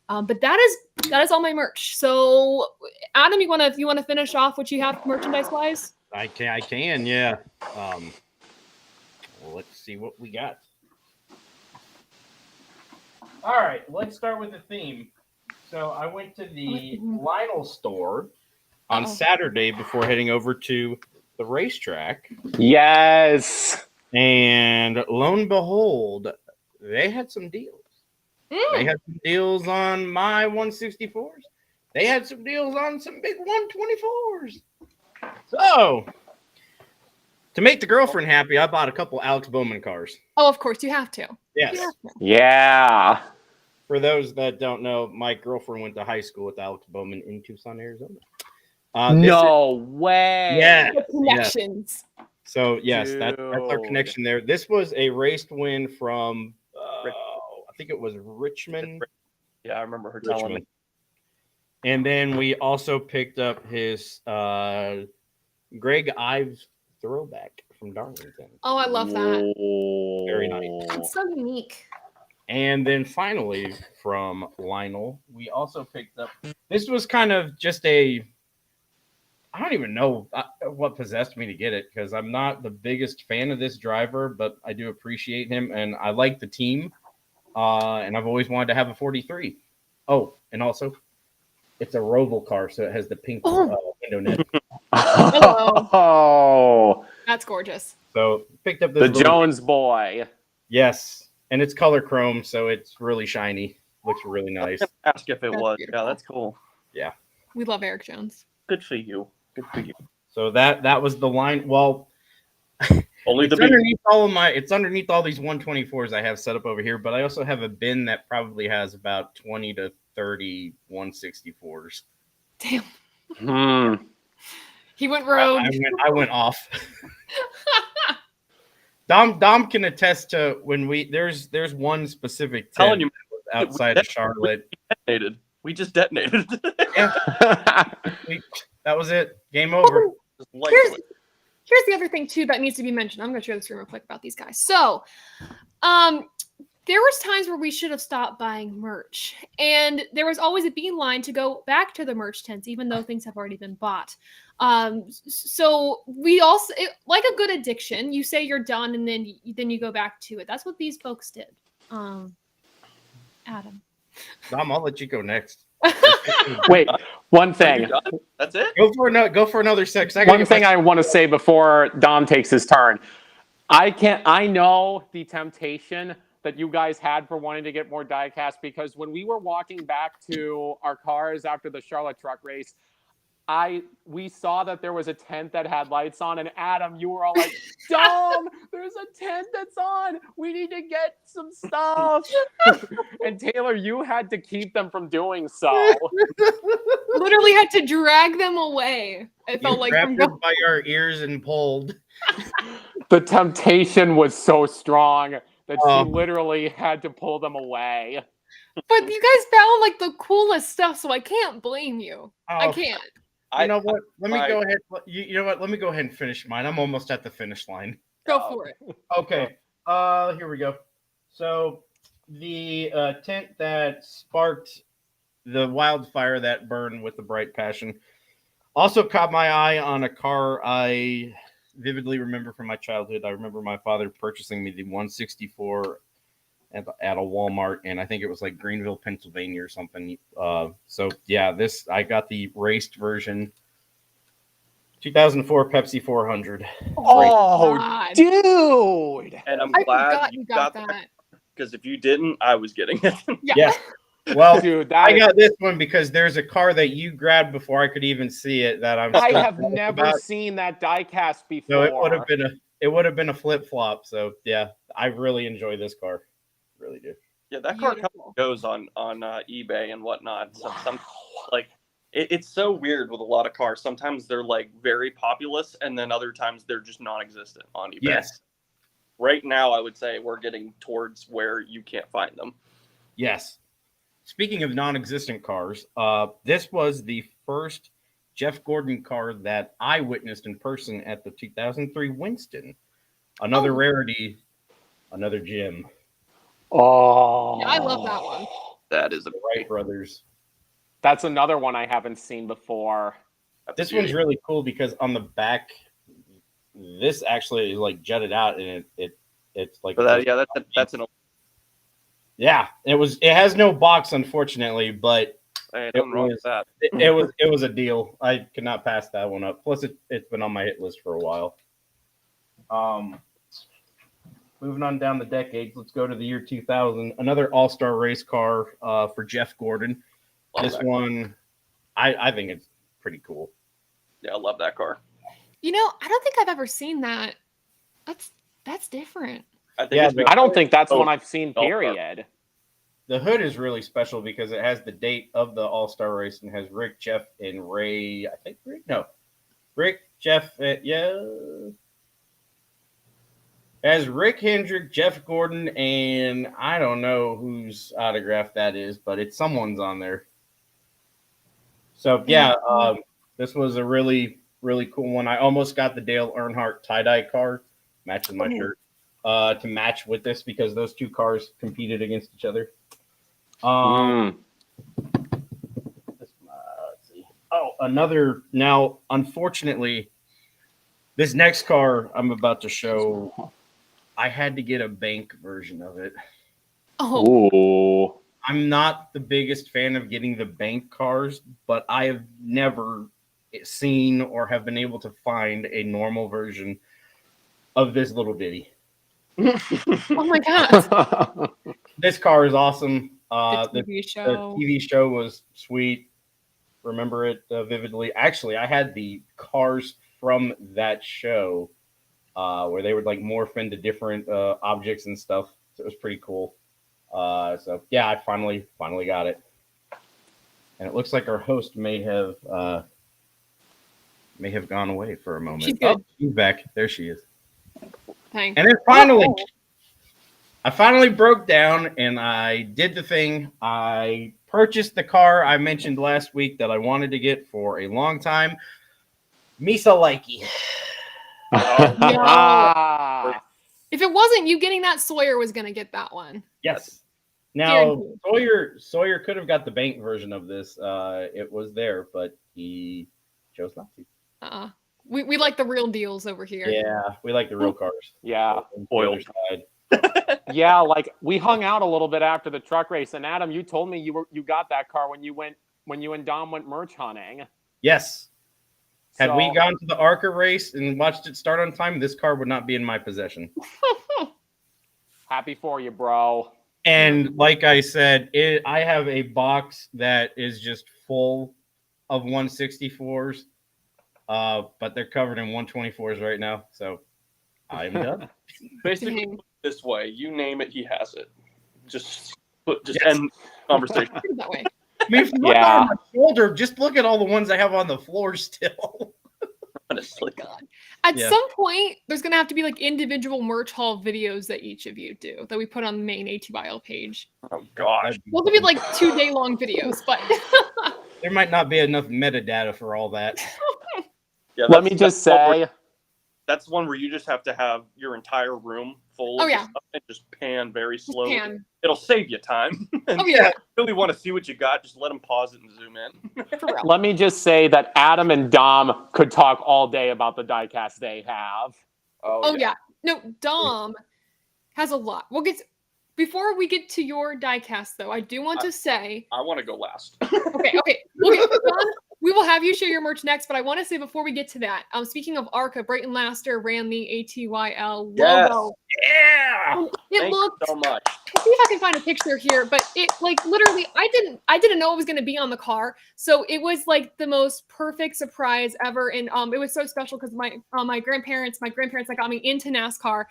But that is all my merch. So Adam, you want to finish off what you have merchandise wise? I can, yeah. Well, let's see what we got. All right, let's start with the theme. So I went to the Lionel store on Saturday before heading over to the racetrack. Yes. And lo and behold, they had some deals. They had some deals on my 164s. They had some deals on some big 124s. So, To make the girlfriend happy, I bought a couple Alex Bowman cars. Oh, of course, you have to. Yes. You have to. Yeah. For those that don't know, my girlfriend went to high school with Alex Bowman in Tucson, Arizona. No way. Yeah. The connections. So, yes, that's our Dude. connection there. This was a raced win from, I think it was Richmond. Yeah, I remember her telling me. And then we also picked up his Greg Ives throwback from Darlington. Oh, I love that. Very nice. It's so unique. And then finally from Lionel, we also picked up, this was kind of just I don't even know what possessed me to get it, because I'm not the biggest fan of this driver, but I do appreciate him and I like the team. And I've always wanted to have a 43. Oh, and also it's a Roval car, so it has the pink window net. Oh, That's gorgeous. So picked up this the Jones boy. Yes, and it's color chrome, so it's really shiny. Looks really nice. Ask if it That's was. beautiful. Yeah, that's cool. Yeah. We love Eric Jones. Good for you. Good for you. So that was the line. Well, Only it's the big. underneath all these 124s I have set up over here, but I also have a bin that probably has about 20 to 30 164s. Damn. He went rogue. I went off. Dom can attest to when there's one specific Telling tent you, outside of Charlotte. We just detonated. Yeah, that was it. Game over. Just light Here's switch. here's the other thing too that needs to be mentioned. I'm going to share this room real quick about these guys. So, there was times where we should have stopped buying merch, and there was always a beeline to go back to the merch tents, even though things have already been bought. So we also, like a good addiction, you say you're done, and then you go back to it. That's what these folks did. Adam. Dom, I'll let you go next. Wait, one Are thing. you done? That's it? Go for another 6 seconds. One thing I want to say before Dom takes his turn. I know the temptation that you guys had for wanting to get more diecast, because when we were walking back to our cars after the Charlotte truck race, we saw that there was a tent that had lights on, and Adam, you were all like, Dom, there's a tent that's on. We need to get some stuff. And Taylor, you had to keep them from doing so. Literally had to drag them away. It felt like grabbed us by our ears and pulled. The temptation was so strong that she literally had to pull them away. But you guys found like the coolest stuff, so I can't blame you. I can't. You know what? Let me go ahead. You know what? Let me go ahead and finish mine. I'm almost at the finish line. Go for it. Okay. Here we go. So the tent that sparked the wildfire that burned with the bright passion also caught my eye on a car I vividly remember from my childhood. I remember my father purchasing me the 164 at a Walmart, and I think it was like Greenville, Pennsylvania or something. So yeah, I got the raced version. 2004 Pepsi 400. Oh, God. dude! And I'm I glad forgot you got that. because if you didn't, I was getting it. Yeah. Well, Dude, I got this one because there's a car that you grabbed before I could even see it that I have never seen that diecast before. So it would have been a flip flop. So yeah, I really enjoy this car. Really do. Yeah, that car comes and goes on eBay and whatnot. So some like it's so weird with a lot of cars. Sometimes they're like very populous, and then other times they're just non-existent on eBay. Yes. Right now, I would say we're getting towards where you can't find them. Yes. Speaking of non-existent cars, this was the first Jeff Gordon car that I witnessed in person at the 2003 Winston. Another rarity, another gem. Oh, Yeah, I love that one. That is The Wright brothers. That's another one I haven't seen before. This one's really cool because on the back, this actually is like jutted out, and it's like. That's an. Yeah, it has no box, unfortunately, but Hey, nothing wrong with that. it was a deal. I could not pass that one up. Plus, it's been on my hit list for a while. Moving on down the decades, let's go to the year 2000. Another all-star race car for Jeff Gordon. This one, I think it's pretty cool. Yeah, I love that car. You know, I don't think I've ever seen that That's different. I think Yeah, it's because I don't think that's Oh, one I've seen, All-Star. period. The hood is really special because it has the date of the All-Star race and has Rick, Jeff, and Ray. I think Rick, Jeff, It has Rick Hendrick, Jeff Gordon, and I don't know whose autograph that is, but it's someone's on there. So yeah, this was a really, really cool one. I almost got the Dale Earnhardt tie-dye car, matching my shirt, to match with this because those two cars competed against each other. Let's see. Oh, another. Now, unfortunately, this next car I'm about to show, I had to get a bank version of it. Oh, Ooh. I'm not the biggest fan of getting the bank cars, but I have never seen or have been able to find a normal version of this little ditty. oh my God. This car is awesome. The The TV show. TV show was sweet. Remember it vividly. Actually, I had the cars from that show where they would like morph into different objects and stuff. So it was pretty cool. So yeah, I finally got it. And it looks like our host may have gone away for a moment. She's good. Oh, she's back. There she is. Thanks. And then finally, I finally broke down and I did the thing. I purchased the car I mentioned last week that I wanted to get for a long time. Misa Likey. No. If it wasn't you getting that, Sawyer was gonna get that one. Yes. Now Guaranteed. Sawyer could have got the bank version of this. It was there, but he chose not to. We like the real deals over here. Yeah, we like the real cars. Yeah. Oil. Yeah, like we hung out a little bit after the truck race, and Adam, you told me you got that car when you and Dom went merch hunting. Yes. Had we So- gone to the ARCA race and watched it start on time, this car would not be in my possession. Happy for you, bro. And like I said, I have a box that is just full of 164s, but they're covered in 124s right now. So I'm done. Basically, Dang. this way, you name it, he has it. Just Yes. end conversation. Put it that way. I mean, if you look Yeah. on my shoulder, just look at all the ones I have on the floor still. Honestly, God. At Yeah. some point, there's gonna have to be like individual merch haul videos that each of you do that we put on the main ATYL page. oh gosh, Those will be like 2-day long videos, but There might not be enough metadata for all that. yeah. Let me just say, that's one where you just have to have your entire room full. Oh, of yeah. stuff and just pan very slowly. pan. It'll save you time. And Oh yeah, if you really want to see what you got, just let them pause it and zoom in. for real. let me just say that Adam and Dom could talk all day about the diecast they have. Oh yeah. No, Dom has a lot. Before we get to your diecast though, I do want to say I want to go last. okay. Dom, we will have you share your merch next, but I want to say before we get to that, speaking of ARCA, Brayton Laster ran the ATYL Yes. logo. Yeah. It Thank looked you so much. see if I can find a picture here, but it like literally I didn't know it was going to be on the car. So it was like the most perfect surprise ever. And it was so special because my grandparents that got me into NASCAR,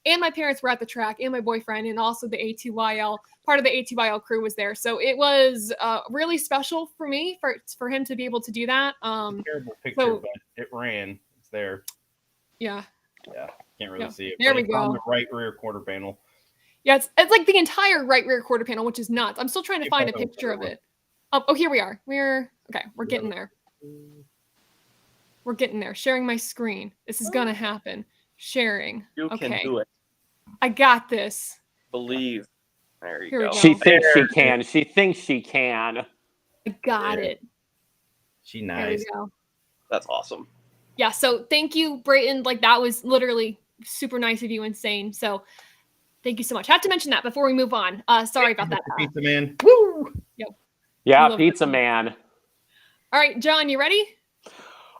and my parents were at the track, and my boyfriend, and also the ATYL part of the ATYL crew was there. So it was really special for me for him to be able to do that. Terrible picture, so- but it ran. It's there. Yeah. Yeah. Can't really Yeah. see it. There but we it's on go. the right rear quarter panel. Yeah, it's like the entire right rear quarter panel, which is nuts. I'm still trying to Keep find a that over picture of there. it. Oh, here we are. We're getting there. We're getting there. Sharing my screen. This is gonna happen. Sharing. You Okay. can do it. I got this. Believe. There you Here we go. go. She thinks she can. She thinks she can. I got Yeah. it. She There nice. we go. That's awesome. Yeah, so thank you, Brayton. Like that was literally super nice of you, insane. So thank you so much. I have to mention that before we move on. Sorry about that. Pizza man. Woo! Yep. Yeah, love pizza that. man. All right, John, you ready?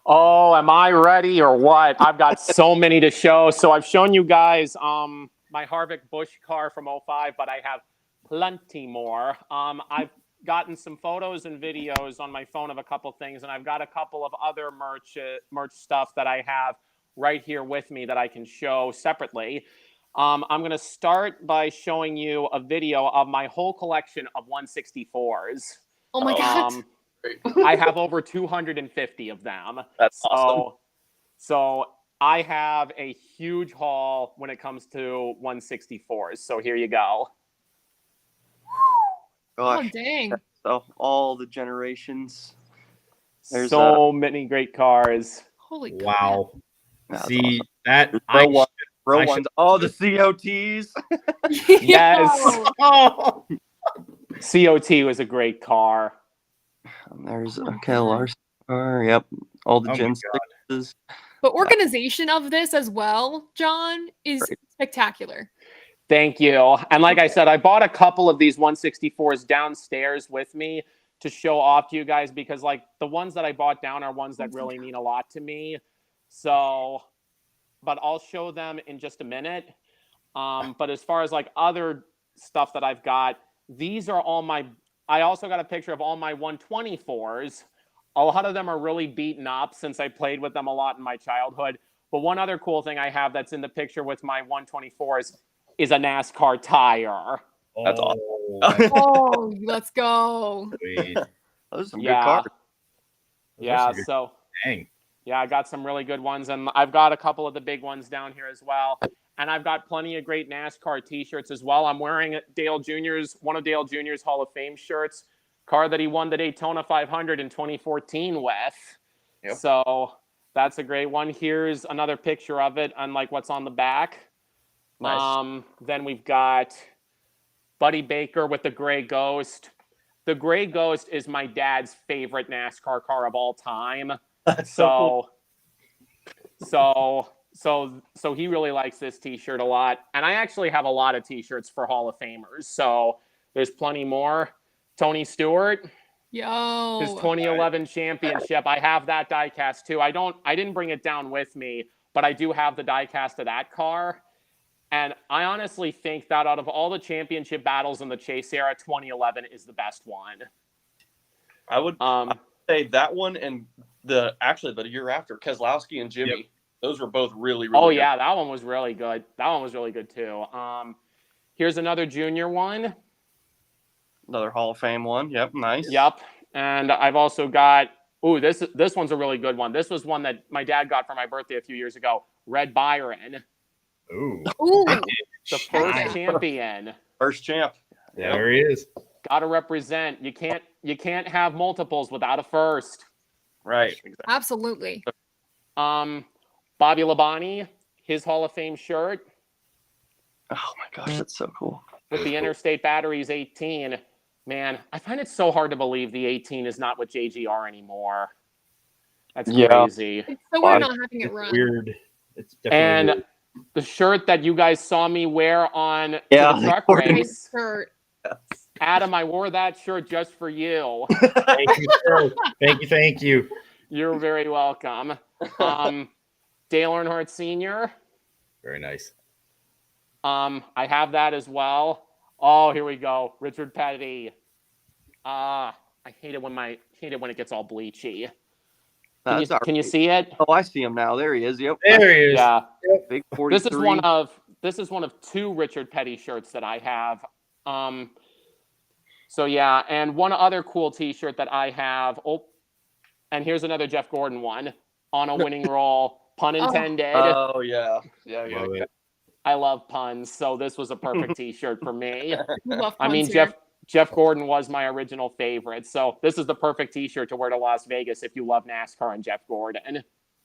Oh, am I ready or what? I've got so many to show. So I've shown you guys my Harvick Busch car from 05, but I have plenty more. I've gotten some photos and videos on my phone of a couple things, and I've got a couple of other merch stuff that I have right here with me that I can show separately. I'm going to start by showing you a video of my whole collection of 164s. Oh my God. I have over 250 of them. That's awesome. So I have a huge haul when it comes to 164s. So here you go. Oh, Gosh. dang. So all the generations. There's So many great cars. Holy crap. Wow. That's See awesome. that Row I ones. Oh, the COTs. Yes. Yo. Oh, COT was a great car. And there's Oh my KLR. Yep. All the Oh my Gen God. 6s. The organization of this as well, John, is Right. spectacular. Thank you. And like I said, I bought a couple of these 164s downstairs with me to show off to you guys because like the ones that I bought down are ones that really mean a lot to me. So, but I'll show them in just a minute. But as far as like other stuff that I've got, these are all I also got a picture of all my 124s. A lot of them are really beaten up since I played with them a lot in my childhood. But one other cool thing I have that's in the picture with my 124s is a NASCAR tire. That's awesome. Oh, let's go. Sweet. Those are some good Yeah. cars. Yeah. Those are So, Dang. yeah, I got some really good ones. And I've got a couple of the big ones down here as well. And I've got plenty of great NASCAR t-shirts as well. I'm wearing one of Dale Jr.'s Hall of Fame shirts, car that he won the Daytona 500 in 2014 with. Yep. So that's a great one. Here's another picture of it, unlike what's on the back. Nice. Then we've got Buddy Baker with the Gray Ghost. The Gray Ghost is my dad's favorite NASCAR car of all time. That's so cool. So he really likes this t-shirt a lot. And I actually have a lot of t-shirts for Hall of Famers. So there's plenty more. Tony Stewart, Yo. his 2011 championship. I have that diecast too. I didn't bring it down with me, but I do have the diecast of that car. And I honestly think that out of all the championship battles in the Chase era, 2011 is the best one. I would say that one and the year after, Keselowski and Jimmy. Yep. Those were both really Oh good. yeah, that one was really good. That one was really good too. Here's another junior one. Another Hall of Fame one. Yep, nice. Yep. And I've also got this one's a really good one. This was one that my dad got for my birthday a few years ago. Red Byron. Ooh. Ooh. The first Yeah. champion. First champ. There he is. Gotta represent. You can't have multiples without a first. Right. Exactly. Absolutely. Bobby Labonte, his Hall of Fame shirt Oh my gosh, that's so cool. with the Interstate Batteries 18. Man, I find it so hard to believe the 18 is not with JGR anymore. That's crazy. It's so weird not having it run. Weird. It's definitely And weird. the shirt that you guys saw me wear on to Yeah, the truck the race, Shirt. Adam, I wore that shirt just for you. Thank you, sir. Thank you. You're very welcome. Dale Earnhardt Sr. Very nice. I have that as well. Oh, here we go. Richard Petty. I hate it when it gets all bleachy. Can you see it? Oh, I see him now. There he is. Yep. There he is. Yeah. Big 43. This is one of two Richard Petty shirts that I have. So yeah, and one other cool T-shirt that I have. Oh, and here's another Jeff Gordon one on a winning roll. Pun intended. Oh yeah. Love it. I love puns, so this was a perfect T-shirt for me. We love I mean, puns here. Jeff Gordon was my original favorite, so this is the perfect T-shirt to wear to Las Vegas if you love NASCAR and Jeff Gordon.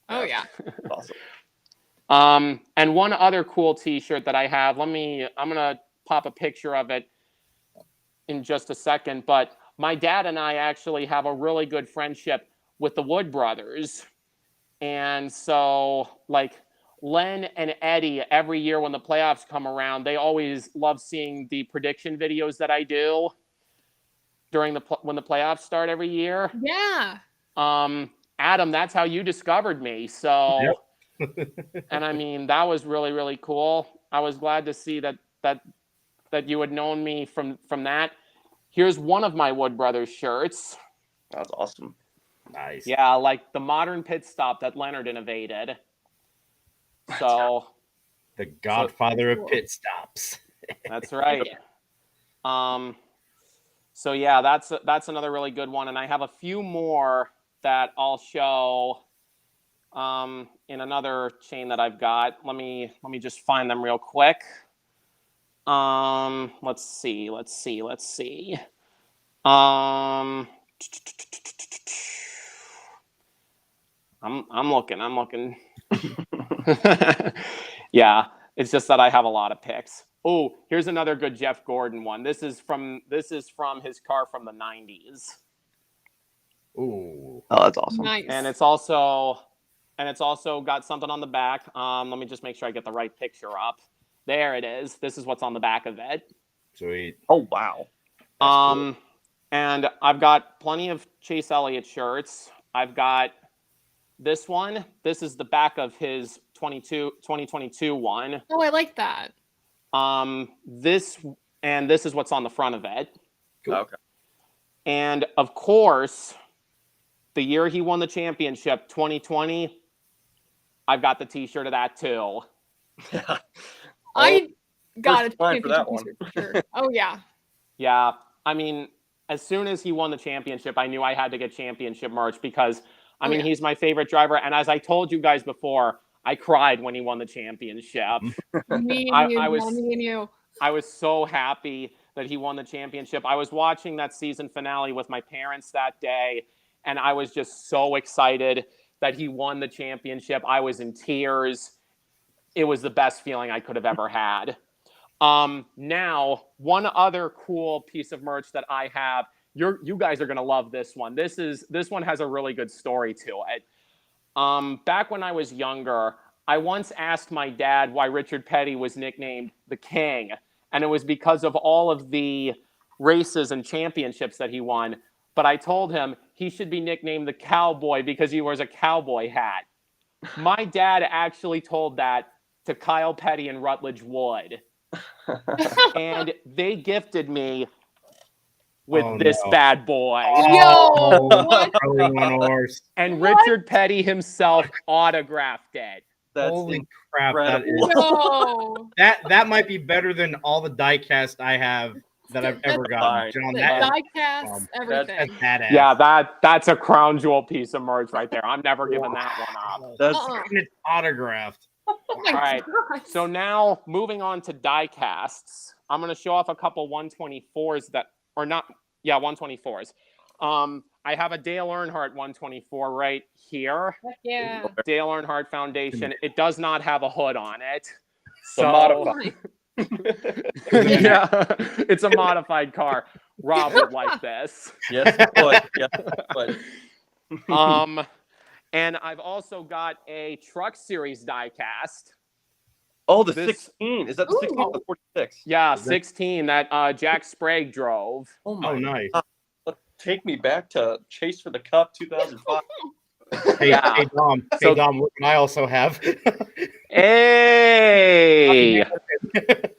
Oh yeah. Awesome. And one other cool T-shirt that I have. I'm gonna pop a picture of it in just a second. But my dad and I actually have a really good friendship with the Wood brothers, and so like Len and Eddie, every year when the playoffs come around, they always love seeing the prediction videos that I do during when the playoffs start every year. Yeah. Adam, that's how you discovered me. So, Yep. and I mean, that was really, really cool. I was glad to see that you had known me from that. Here's one of my Wood Brothers shirts. That's awesome. Nice. Yeah, like the modern pit stop that Leonard innovated. So The godfather of pit stops. that's right. So yeah, that's another really good one, and I have a few more that I'll show in another chain that I've got. Let me just find them real quick. Let's see. I'm looking. Yeah, it's just that I have a lot of picks. Oh, here's another good Jeff Gordon one. This is from his car from the 90s. Ooh. Oh, that's awesome. Nice. And it's also got something on the back. Let me just make sure I get the right picture up. There it is. This is what's on the back of it. Sweet. Oh, wow. That's cool. And I've got plenty of Chase Elliott shirts. I've got this one. This is the back of his 2022 one. Oh, I like that. This is what's on the front of it. Cool. Okay. And of course, the year he won the championship, 2020, I've got the T-shirt of that too. Yeah. I got first a line for that championship t-shirt for sure. Oh yeah. Yeah, I mean, as soon as he won the championship, I knew I had to get championship merch because, yeah. he's my favorite driver. And as I told you guys before, I cried when he won the championship. Me and you, I me and you. I was so happy that he won the championship. I was watching that season finale with my parents that day, and I was just so excited that he won the championship. I was in tears. It was the best feeling I could have ever had. Now, one other cool piece of merch that I have, you guys are going to love this one. This one has a really good story to it. Back when I was younger, I once asked my dad why Richard Petty was nicknamed the King, and it was because of all of the races and championships that he won. But I told him he should be nicknamed the Cowboy because he wears a cowboy hat. My dad actually told that to Kyle Petty and Rutledge Wood. And they gifted me with this bad boy. Yo, what? And Richard Petty himself autographed it. That's Holy crap! incredible. That might be better than all the diecast I have that I've ever gotten. John, Diecast, everything. That's badass. Yeah, that's a crown jewel piece of merch right there. I'm never giving that one up. That's It's autographed. Oh my All right. God. So now moving on to diecasts, I'm going to show off a couple 124s 124s. I have a Dale Earnhardt 124 right here. Yeah. Dale Earnhardt Foundation. It does not have a hood on it. So modified. Yeah, it's a modified car. Rob would like this. Yes, but and I've also got a Truck Series diecast. oh, the 16. Is that the 16 or the 46? Yeah, 16 that Jack Sprague drove. Oh my nice. God. Take me back to Chase for the Cup 2005. Hey, Yeah. hey Dom. So- Dom, what can I also have? Hey!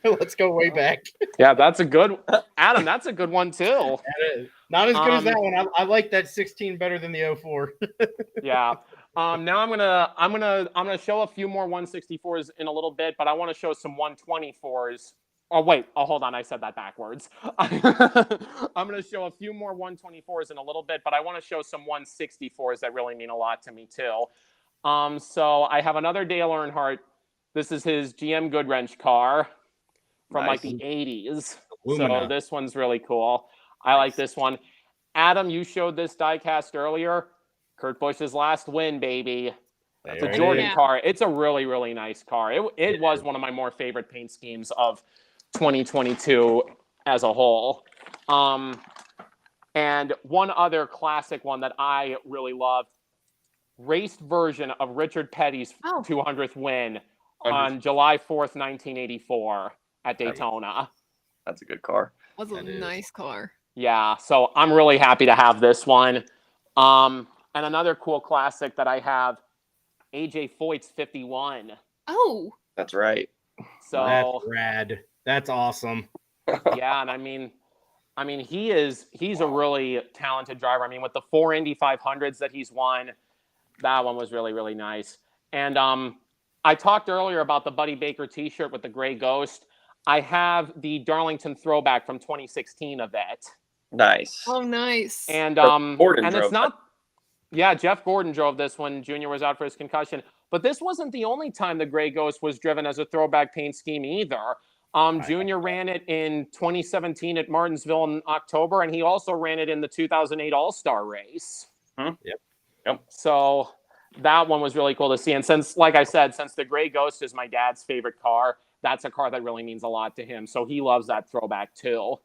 Let's go way back. Yeah, that's a good Adam, that's a good one too. Not as good as that one. I like that 16 better than the 04. Yeah. Now I'm gonna show a few more 164s in a little bit, but I want to show some 124s. Oh wait, hold on, I said that backwards. I'm gonna show a few more 124s in a little bit, but I want to show some 164s that really mean a lot to me too. So I have another Dale Earnhardt. This is his GM Goodwrench car from like the 80s. Lumina. So this one's really cool. I like this one. Adam, you showed this diecast earlier. Kurt Busch's last win, baby. It's a Jordan car. It's a really, really nice car. It was one of my more favorite paint schemes of 2022 as a whole. And one other classic one that I really loved, raced version of Richard Petty's 200th win on July 4th, 1984 at Daytona. That's a good car. That's a nice car. Yeah, so I'm really happy to have this one. And another cool classic that I have, AJ Foyt's 51. Oh. That's right. So that's rad. That's awesome. Yeah, and I mean he's a really talented driver. I mean, with the 4 Indy 500s that he's won, that one was really, really nice. And I talked earlier about the Buddy Baker t-shirt with the gray ghost. I have the Darlington throwback from 2016 of it. Nice. Oh, nice. And Gordon and drove it's not yeah, Jeff Gordon drove this when Junior was out for his concussion. But this wasn't the only time the Gray Ghost was driven as a throwback paint scheme either. Junior ran it in 2017 at Martinsville in October, and he also ran it in the 2008 All-Star race. Yep. So that one was really cool to see. And since, like I said, since the Gray Ghost is my dad's favorite car, that's a car that really means a lot to him. So he loves that throwback too.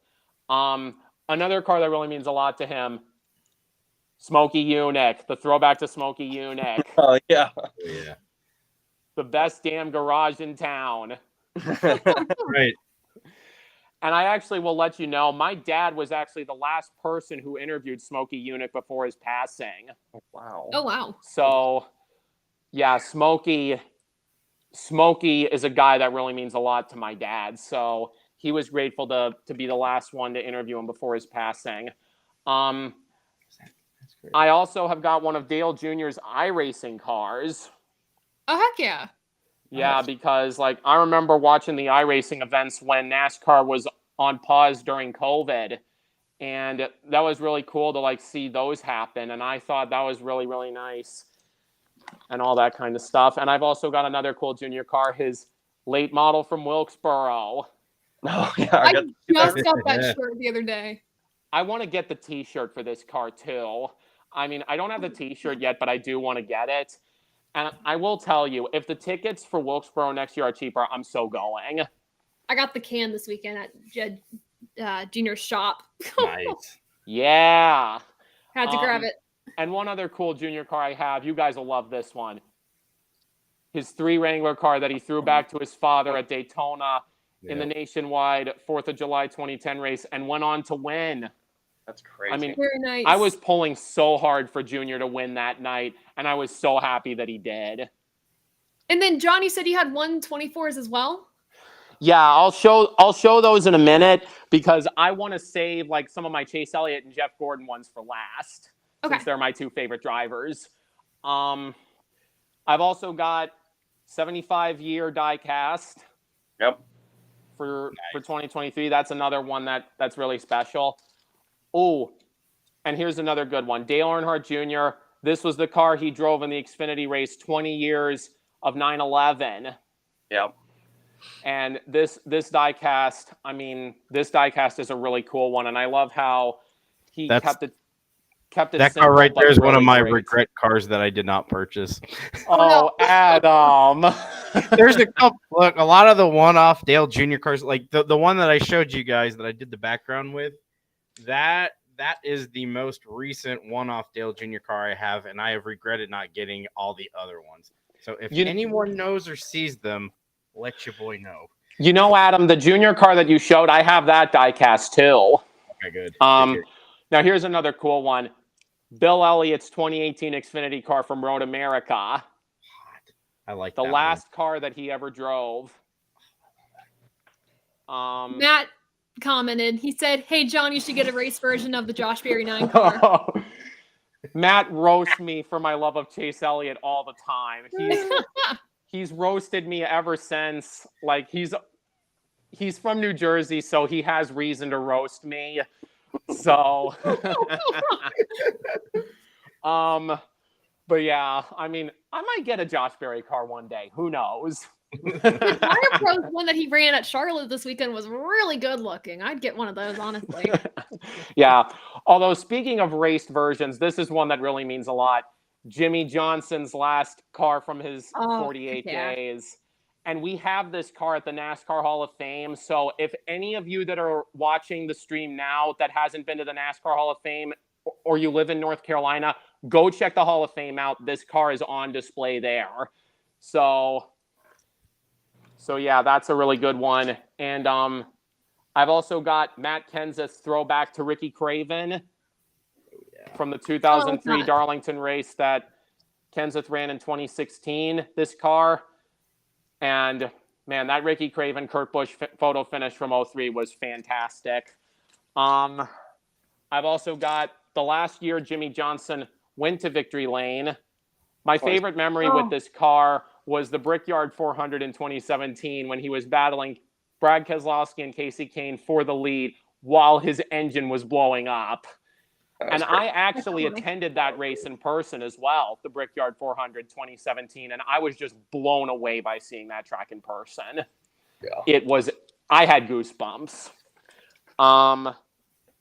Another car that really means a lot to him, Smokey Eunuch, the throwback to Smokey Eunuch. Oh, yeah. Yeah. The best damn garage in town. Right. And I actually will let you know, my dad was actually the last person who interviewed Smokey Eunuch before his passing. Wow. Oh, wow. So, yeah, Smokey is a guy that really means a lot to my dad. So he was grateful to be the last one to interview him before his passing. I also have got one of Dale Jr.'s iRacing cars. Oh, heck yeah. Yeah, because like I remember watching the iRacing events when NASCAR was on pause during COVID, and that was really cool to like see those happen. And I thought that was really, really nice and all that kind of stuff. And I've also got another cool Junior car, his late model from Wilkesboro. Oh, yeah. I got just got that shirt the other day. I want to get the t-shirt for this car too. I mean, I don't have the t-shirt yet, but I do want to get it. And I will tell you, if the tickets for Wilkesboro next year are cheaper, I'm so going. I got the can this weekend at Junior's shop. Nice. Yeah. Had to grab it. And one other cool Junior car I have, you guys will love this one. His 3 Wrangler car that he threw back to his father at Daytona in the nationwide 4th of July 2010 race and went on to win. That's crazy. I mean, Very nice. I was pulling so hard for Junior to win that night, and I was so happy that he did. And then John, you said you had 124s as well? Yeah, I'll show those in a minute because I want to save like some of my Chase Elliott and Jeff Gordon ones for last. Okay. Since they're my 2 favorite drivers. I've also got 75-year die cast. Yep. For 2023. That's another one that's really special. Oh, and here's another good one. Dale Earnhardt Jr. This was the car he drove in the Xfinity race 20 years of 9/11. Yep. And this die cast, I mean, this die cast is a really cool one, and I love how he kept it. That simple, car right there is really one of my great. regret cars that I did not purchase. Oh, Adam. There's a couple. Look, a lot of the one-off Dale Jr. cars, like the one that I showed you guys that I did the background with, that is the most recent one-off Dale Jr. car I have, and I have regretted not getting all the other ones. So if anyone knows or sees them, let your boy know. You know, Adam, the Junior car that you showed, I have that die cast too. Okay, good. Now here's another cool one. Bill Elliott's 2018 Xfinity car from Road America. I like the that last car that he ever drove. Matt commented. He said, "Hey John, you should get a race version of the Josh Berry 9 car." Matt roasts me for my love of Chase Elliott all the time. He's roasted me ever since. Like he's from New Jersey, so he has reason to roast me. So, but yeah, I mean, I might get a Josh Berry car one day. Who knows? The Fire Pro's one that he ran at Charlotte this weekend was really good looking. I'd get one of those, honestly. Yeah. Although speaking of raced versions, this is one that really means a lot. Jimmy Johnson's last car from his 48 days. And we have this car at the NASCAR Hall of Fame. So if any of you that are watching the stream now that hasn't been to the NASCAR Hall of Fame or you live in North Carolina, go check the Hall of Fame out. This car is on display there. So yeah, that's a really good one. And I've also got Matt Kenseth's throwback to Ricky Craven from the 2003 Darlington race that Kenseth ran in 2016, this car. And man, that Ricky Craven, Kurt Busch photo finish from 03 was fantastic. I've also got the last year Jimmy Johnson went to Victory Lane. My favorite memory with this car was the Brickyard 400 in 2017 when he was battling Brad Keselowski and Casey Kane for the lead while his engine was blowing up. And I actually attended that race in person as well, the Brickyard 400 2017, and I was just blown away by seeing that track in person. Yeah. I had goosebumps.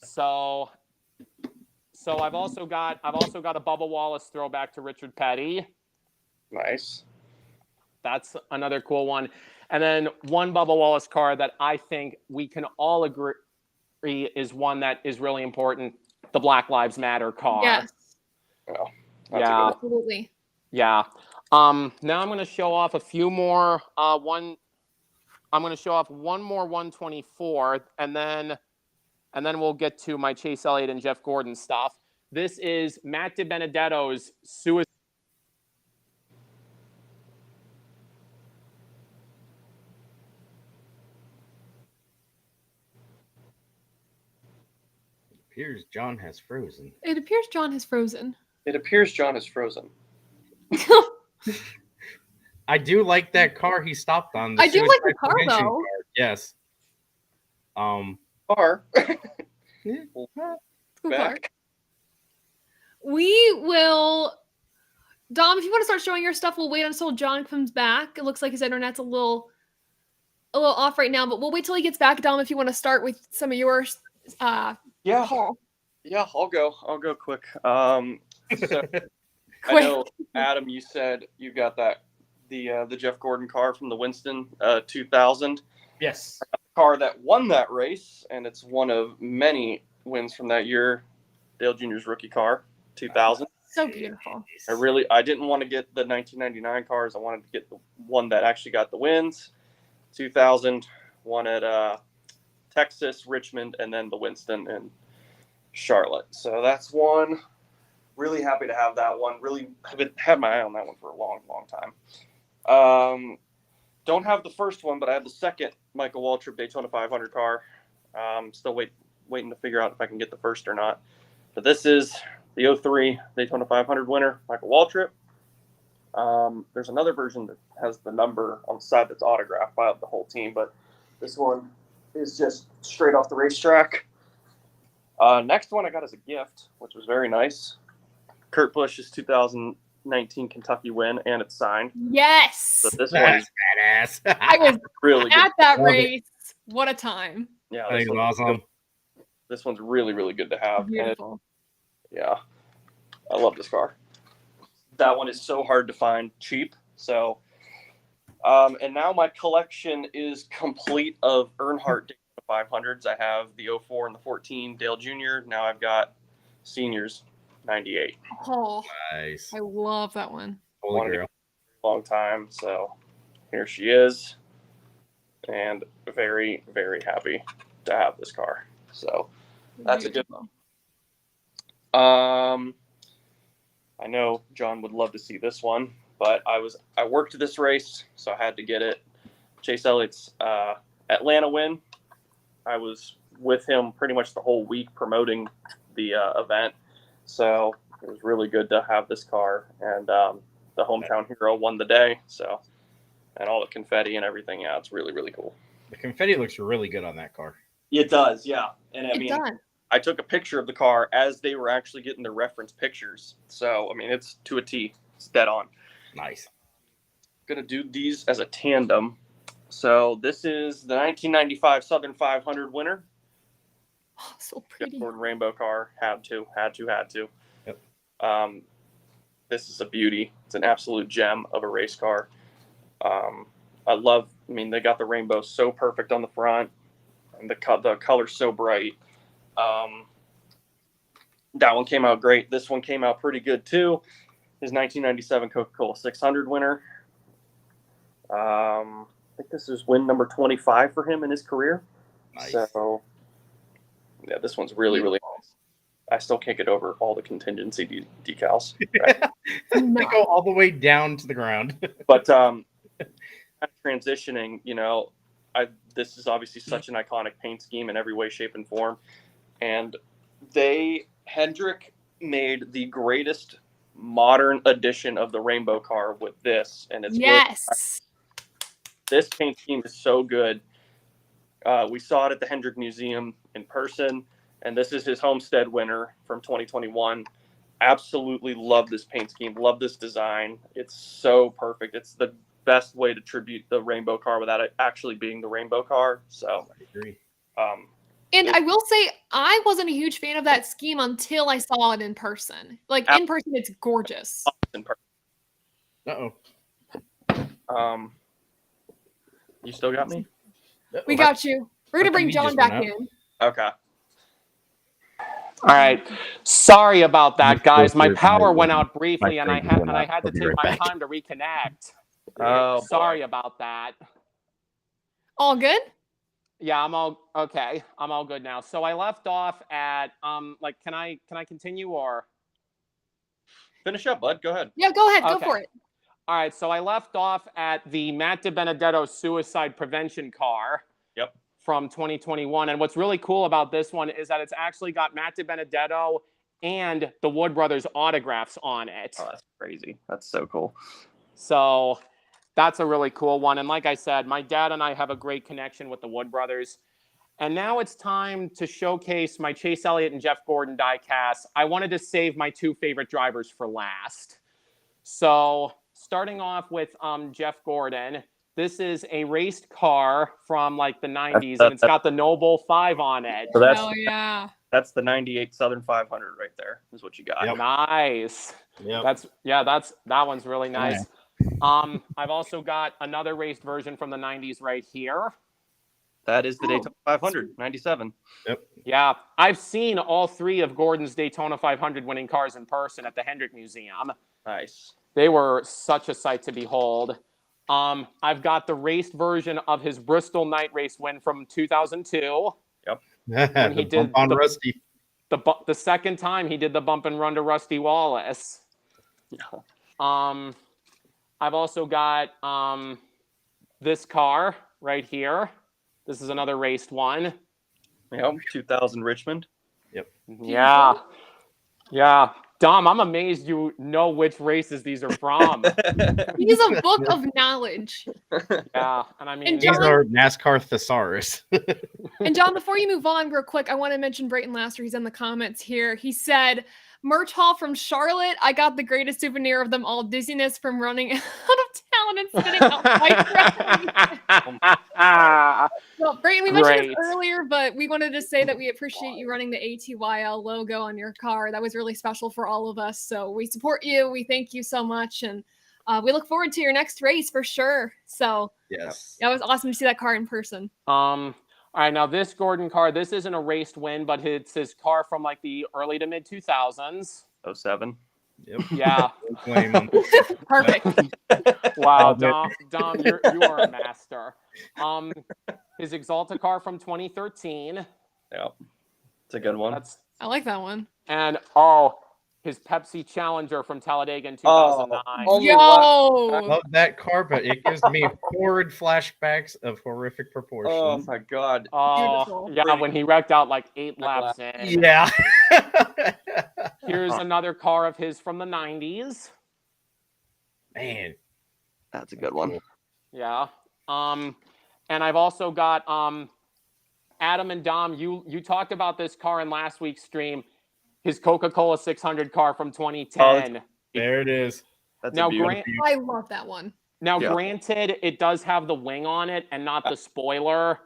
So I've also got a Bubba Wallace throwback to Richard Petty. Nice. That's another cool one. And then one Bubba Wallace car that I think we can all agree is one that is really important, the Black Lives Matter car. Yes. Well, yeah. Absolutely. Yeah. Now I'm going to show off a few more. I'm going to show off one more 124, and then we'll get to my Chase Elliott and Jeff Gordon stuff. This is Matt DiBenedetto's suicide. Appears John has frozen. It appears John has frozen. It appears John is frozen. I do like that car he stopped on. I do like the car, prevention though. Yes. Car. Cool car. Back. We will. Dom, if you want to start showing your stuff, we'll wait until John comes back. It looks like his internet's a little off right now, but we'll wait till he gets back. Dom, if you want to start with some of yours. Yeah. Haul. Yeah, I'll go quick. So Quick. I know, Adam, you said you got the Jeff Gordon car from the Winston 2000. Yes. Car that won that race, and it's one of many wins from that year. Dale Jr.'s rookie car, 2000. So beautiful. I didn't want to get the 1999 cars. I wanted to get the one that actually got the wins. 2000, won at Texas, Richmond, and then the Winston and Charlotte. So that's one. Really happy to have that one. Really had my eye on that one for a long, long time. Don't have the first one, but I have the second Michael Waltrip Daytona 500 car. Still waiting to figure out if I can get the first or not. But this is the 03 Daytona 500 winner, Michael Waltrip. There's another version that has the number on the side that's autographed by the whole team, but this one is just straight off the racetrack. Next one I got as a gift, which was very nice. Kurt Busch's 2019 Kentucky win, and it's signed. Yes. So this one is badass. I was really at good. that race. What a time. Yeah, That is awesome. This one's really, really good to have. Beautiful. Yeah, I love this car. That one is so hard to find cheap. So, and now my collection is complete of Earnhardt 500s. I have the 04 and the 14 Dale Jr. Now I've got seniors 98. Oh, Nice. I love that one. Holy girl. Long time. So here she is, and very, very happy to have this car. So that's a good one. I know John would love to see this one, but I worked this race, so I had to get it. Chase Elliott's Atlanta win. I was with him pretty much the whole week promoting the event, so it was really good to have this car. And the hometown hero won the day, so, and all the confetti and everything. Yeah, it's really, really cool. The confetti looks really good on that car. It does, yeah. And I It mean, does. I took a picture of the car as they were actually getting the reference pictures. So, I mean, it's to a T. It's dead on. Nice. Going to do these as a tandem. So, this is the 1995 Southern 500 winner. Oh, so Jeff pretty. Gordon Rainbow car. Had to. Yep. This is a beauty. It's an absolute gem of a race car. They got the rainbow so perfect on the front, and the color's so bright. That one came out great. This one came out pretty good too. His 1997 Coca-Cola 600 winner. I think this is win number 25 for him in his career. Nice. So, yeah, this one's really, really nice. I still can't get over all the contingency decals. Right? They go all the way down to the ground. But transitioning, this is obviously such an iconic paint scheme in every way, shape, and form. And Hendrick made the greatest modern edition of the rainbow car with this, and it's Yes. this paint scheme is so good. We saw it at the Hendrick Museum in person, and this is his Homestead winner from 2021. Absolutely love this paint scheme, love this design. It's so perfect. It's the best way to tribute the rainbow car without it actually being the rainbow car. So I agree. And I will say, I wasn't a huge fan of that scheme until I saw it in person. Like, in person, it's gorgeous. In person. Uh-oh. You still got me? We got you. We're going to I think bring he John just back went in. Okay. All right. Sorry about that, guys. My My power went out briefly, and I screen went had out. to I'll be take right my back. time to reconnect. Oh, Sorry boy. about that. All good? Yeah, I'm all okay. I'm all good now. So I left off at like, can I continue or Finish up, bud. Go ahead. Yeah, go ahead. Go Okay. for it. All right, so I left off at the Matt DiBenedetto suicide prevention car. Yep. From 2021. And what's really cool about this one is that it's actually got Matt DiBenedetto and the Wood Brothers autographs on it. Oh, that's crazy. That's so cool. So that's a really cool one. And like I said, my dad and I have a great connection with the Wood Brothers. And now it's time to showcase my Chase Elliott and Jeff Gordon diecast. I wanted to save my two favorite drivers for last. So starting off with Jeff Gordon. This is a raced car from like the 90s, and it's got the Noble 5 on it. So Hell yeah. that's the 98 Southern 500 right there is what you got. Yep. Nice. Yep. That one's really nice. I've also got another raced version from the 90s right here. That is the Daytona 500, 97. Yep. Yeah, I've seen all three of Gordon's Daytona 500 winning cars in person at the Hendrick Museum. Nice. They were such a sight to behold. I've got the raced version of his Bristol night race win from 2002. Yep. When he did bump on Rusty. The second time he did the bump and run to Rusty Wallace. Yeah. I've also got this car right here. This is another raced one. Yep. 2000 Richmond. Yeah. Yeah. Dom, I'm amazed you know which races these are from. He's a book of knowledge. Yeah. And I mean, And These John- are NASCAR thesaurus. And John, before you move on real quick, I want to mention Brayton Laster. He's in the comments here. He said, merch haul from Charlotte. I got the greatest souvenir of them all. Dizziness from running out of town and spitting out my Well, Brayton, we mentioned this Great. earlier, but we wanted to say that we appreciate you running the ATYL logo on your car. That was really special for all of us. So we support you. We thank you so much. And we look forward to your next race for sure. So Yes. that was awesome to see that car in person. All right, now this Gordon car, this isn't a raced win, but it's his car from like the early to mid 2000s. 07. Yep. Yeah. Claim 'em. Perfect. Wow, Dom, you are a master. His Exalta car from 2013. Yep. It's a good one. That's I like that one. and his Pepsi Challenger from Talladega in 2009. Oh, Yo. Love that car, but it gives me horrid flashbacks of horrific proportions. Oh my God. Beautiful. Yeah, when he wrecked out like 8 laps in. Yeah. Here's another car of his from the 90s. Man. That's a good one. Yeah. And I've also got Adam and Dom, you talked about this car in last week's stream, his Coca-Cola 600 car from 2010. There it is. That's Now, a beautiful. I love that one. Now, Yeah. granted, it does have the wing on it and not the spoiler,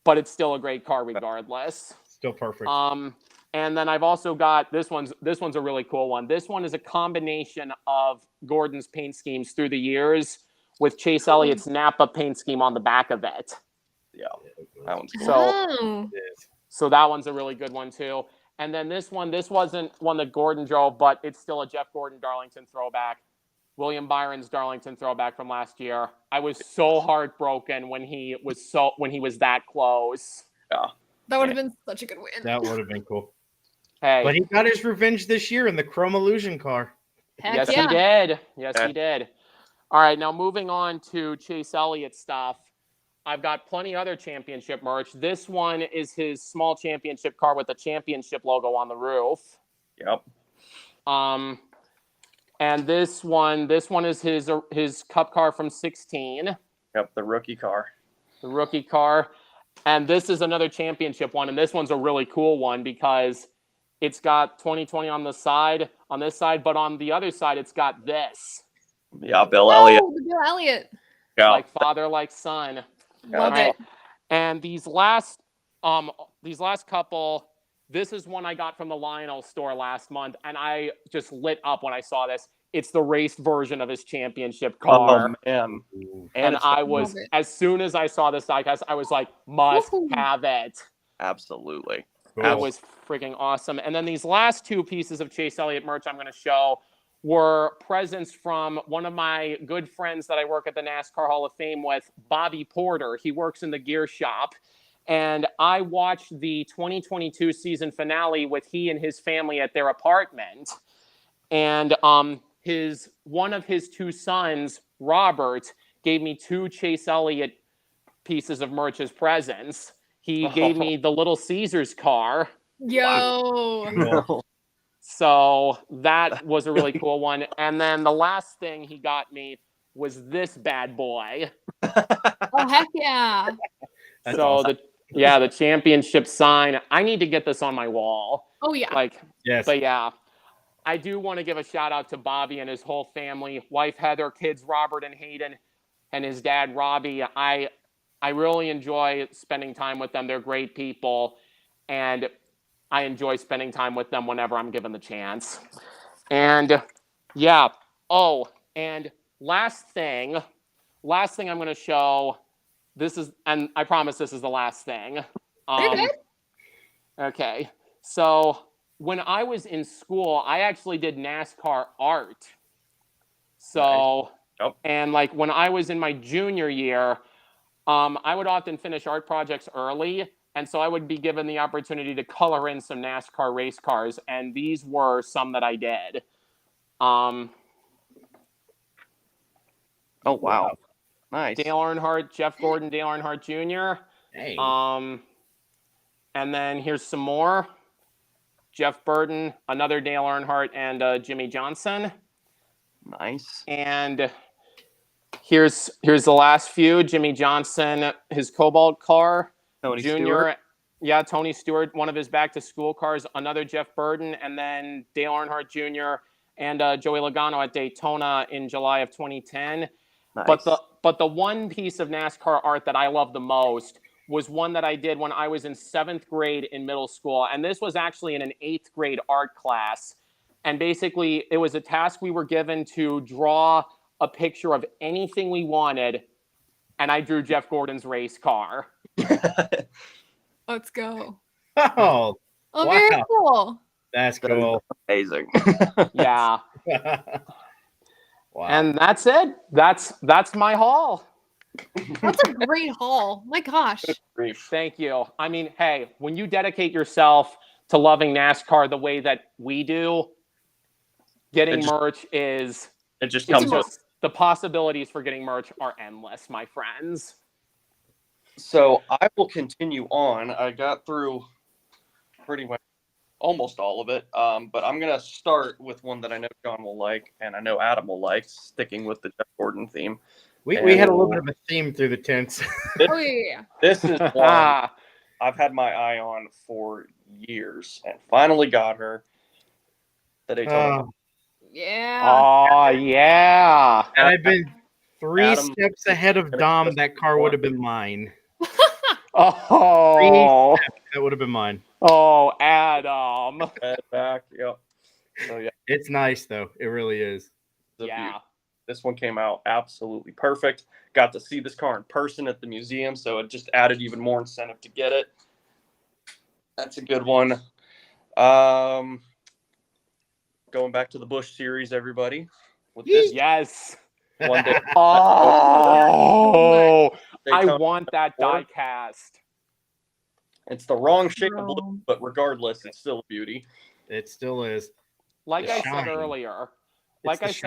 but it's still a great car regardless. Still perfect. And then I've also got this one's a really cool one. This one is a combination of Gordon's paint schemes through the years with Chase Elliott's Napa paint scheme on the back of it. Yeah. That one's cool. So, Oh. It is. so that one's a really good one too. And then this wasn't one that Gordon drove, but it's still a Jeff Gordon Darlington throwback. William Byron's Darlington throwback from last year. I was so heartbroken when he was that close. Yeah. That would have been such a good win. That would have been cool. Hey, But he got his revenge this year in the Chrome Illusion car. Heck yes, yeah. he did. Yes, Yeah. he did. All right, now moving on to Chase Elliott stuff. I've got plenty other championship merch. This one is his small championship car with the championship logo on the roof. Yep. And this one is his Cup car from 16. Yep, the rookie car. The rookie car. And this is another championship one. And this one's a really cool one because it's got 2020 on this side, but on the other side, it's got this. Yeah, Bill Elliott. Oh, Bill Elliott. Yeah. Like father, like son. Love Right. it. And these last couple, this is one I got from the Lionel store last month, and I just lit up when I saw this. It's the raced version of his championship car. Oh man. And it's I was, Love it. as soon as I saw this diecast, I was like, must Woohoo. have it. absolutely. Cool. It was freaking awesome. And then these last two pieces of Chase Elliott merch I'm going to show were presents from one of my good friends that I work at the NASCAR Hall of Fame with, Bobby Porter. He works in the gear shop. And I watched the 2022 season finale with he and his family at their apartment. And one of his two sons, Robert, gave me 2 Chase Elliott pieces of merch as presents. He gave me the Little Caesars car. Yo. Cool. So that was a really cool one. And then the last thing he got me was this bad boy. Oh, heck yeah. That's So awesome. the championship sign. I need to get this on my wall. Oh, yeah. Like, Yes. but yeah, I do want to give a shout out to Bobby and his whole family, wife Heather, kids Robert and Hayden, and his dad Robbie. I really enjoy spending time with them. They're great people, and I enjoy spending time with them whenever I'm given the chance. And yeah. Oh, and last thing I'm going to show. This is, and I promise this is the last thing. You're good. Okay. So when I was in school, I actually did NASCAR art. So, Nice. Yep. And like when I was in my junior year, I would often finish art projects early. And so I would be given the opportunity to color in some NASCAR race cars. And these were some that I did. Oh wow. Nice. Dale Earnhardt, Jeff Gordon, Dale Earnhardt Jr. Hey. And then here's some more. Jeff Burton, another Dale Earnhardt, and Jimmy Johnson. Nice. And here's the last few. Jimmy Johnson, his Cobalt car. Tony Junior. Stewart. Yeah, Tony Stewart, one of his back-to-school cars. Another Jeff Burton, and then Dale Earnhardt Jr. and Joey Logano at Daytona in July of 2010. Nice. But the one piece of NASCAR art that I love the most was one that I did when I was in 7th grade in middle school. And this was actually in an 8th grade art class. And basically, it was a task we were given to draw a picture of anything we wanted. And I drew Jeff Gordon's race car. Let's go. Oh, Oh, very Wow. cool. that's cool. Amazing. Yeah. Wow. And that's it. That's my haul. That's a great haul. My gosh. Grief. Thank you. I mean, hey, when you dedicate yourself to loving NASCAR the way that we do, getting merch is It just it's comes with. just the possibilities for getting merch are endless, my friends. So I will continue on. I got through pretty much almost all of it, but I'm gonna start with one that I know John will like, and I know Adam will like. Sticking with the Jeff Gordon theme. We had a little bit of a theme through the tents. Oh, yeah. This is one I've had my eye on for years, and finally got her. The Daytona. Yeah. Oh yeah. Had I been 3 Adam- steps ahead of Dom, that car would have been mine. Oh. That would have been mine. Oh, Adam. Head back. Yep. So yeah. It's nice though. It really is. the Yeah. view. This one came out absolutely perfect. Got to see this car in person at the museum, so it just added even more incentive to get it. That's a good one. Going back to the Busch series, everybody. With this Yes. one day, Oh, I Daytona, want that die cast. it's the wrong shade of blue, but regardless, it's still a beauty. It still is. Like The I shine. said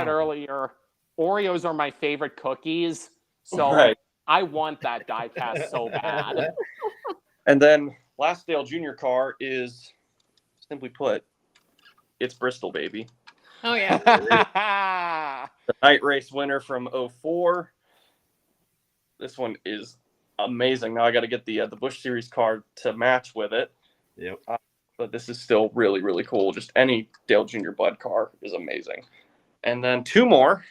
earlier, the Oreos are my favorite cookies. So Right. I want that die cast so bad. And then last Dale Jr. car is, simply put, it's Bristol, baby. Oh yeah. The night race winner from 04. This one is amazing. Now I got to get the Busch Series card to match with it. Yep. But this is still really, really cool. Just any Dale Jr. Bud car is amazing. And then two more.